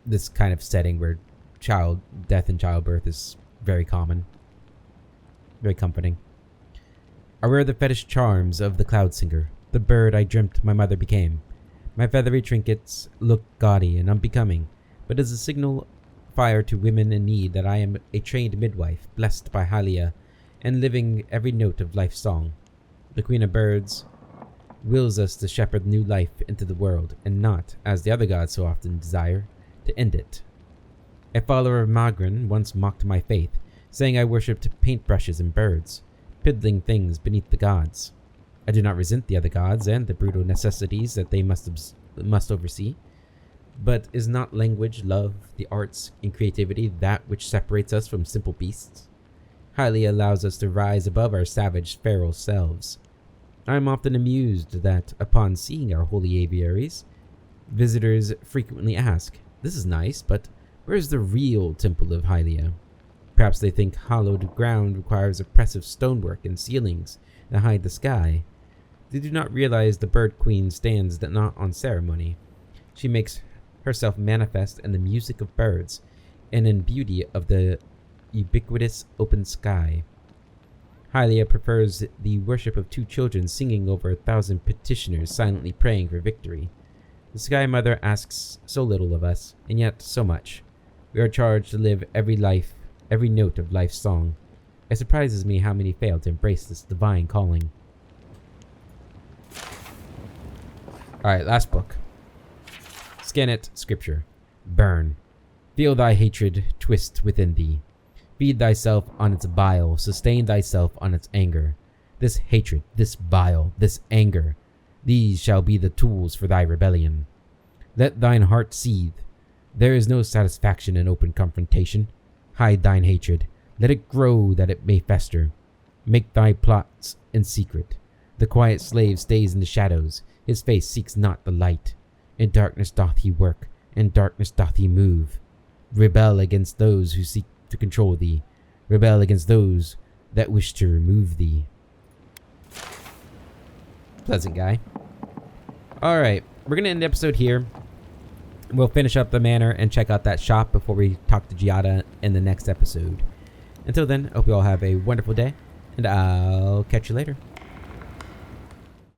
S1: this kind of setting where death and childbirth is very common. Very comforting. I wear the fetish charms of the cloud singer, the bird I dreamt my mother became. My feathery trinkets look gaudy and unbecoming, but as a signal fire to women in need that I am a trained midwife, blessed by Hylia, and living every note of life's song. The Queen of Birds wills us to shepherd new life into the world, and not, as the other gods so often desire, to end it. A follower of Magrin once mocked my faith, saying I worshipped paintbrushes and birds, piddling things beneath the gods. I do not resent the other gods and the brutal necessities that they must oversee. But is not language, love, the arts, and creativity that which separates us from simple beasts? Hylia allows us to rise above our savage, feral selves. I am often amused that, upon seeing our holy aviaries, visitors frequently ask, "This is nice, but where is the real temple of Hylia?" Perhaps they think hallowed ground requires oppressive stonework and ceilings that hide the sky. They do not realize the Bird Queen stands not on ceremony. She makes herself manifest in the music of birds and in beauty of the ubiquitous open sky. Hylia prefers the worship of two children singing over 1,000 petitioners silently praying for victory. The Sky Mother asks so little of us, and yet so much. We are charged to live every note of life's song. It surprises me how many fail to embrace this divine calling. Alright, last book. Scan it, Scripture. Burn. Feel thy hatred twist within thee. Feed thyself on its bile, sustain thyself on its anger. This hatred, this bile, this anger, these shall be the tools for thy rebellion. Let thine heart seethe. There is no satisfaction in open confrontation. Hide thine hatred. Let it grow that it may fester. Make thy plots in secret. The quiet slave stays in the shadows. His face seeks not the light. In darkness doth he work, in darkness doth he move. Rebel against those who seek to control thee. Rebel against those that wish to remove thee. Pleasant guy. Alright, we're going to end the episode here. We'll finish up the manor and check out that shop before we talk to Giada in the next episode. Until then, I hope you all have a wonderful day, and I'll catch you later.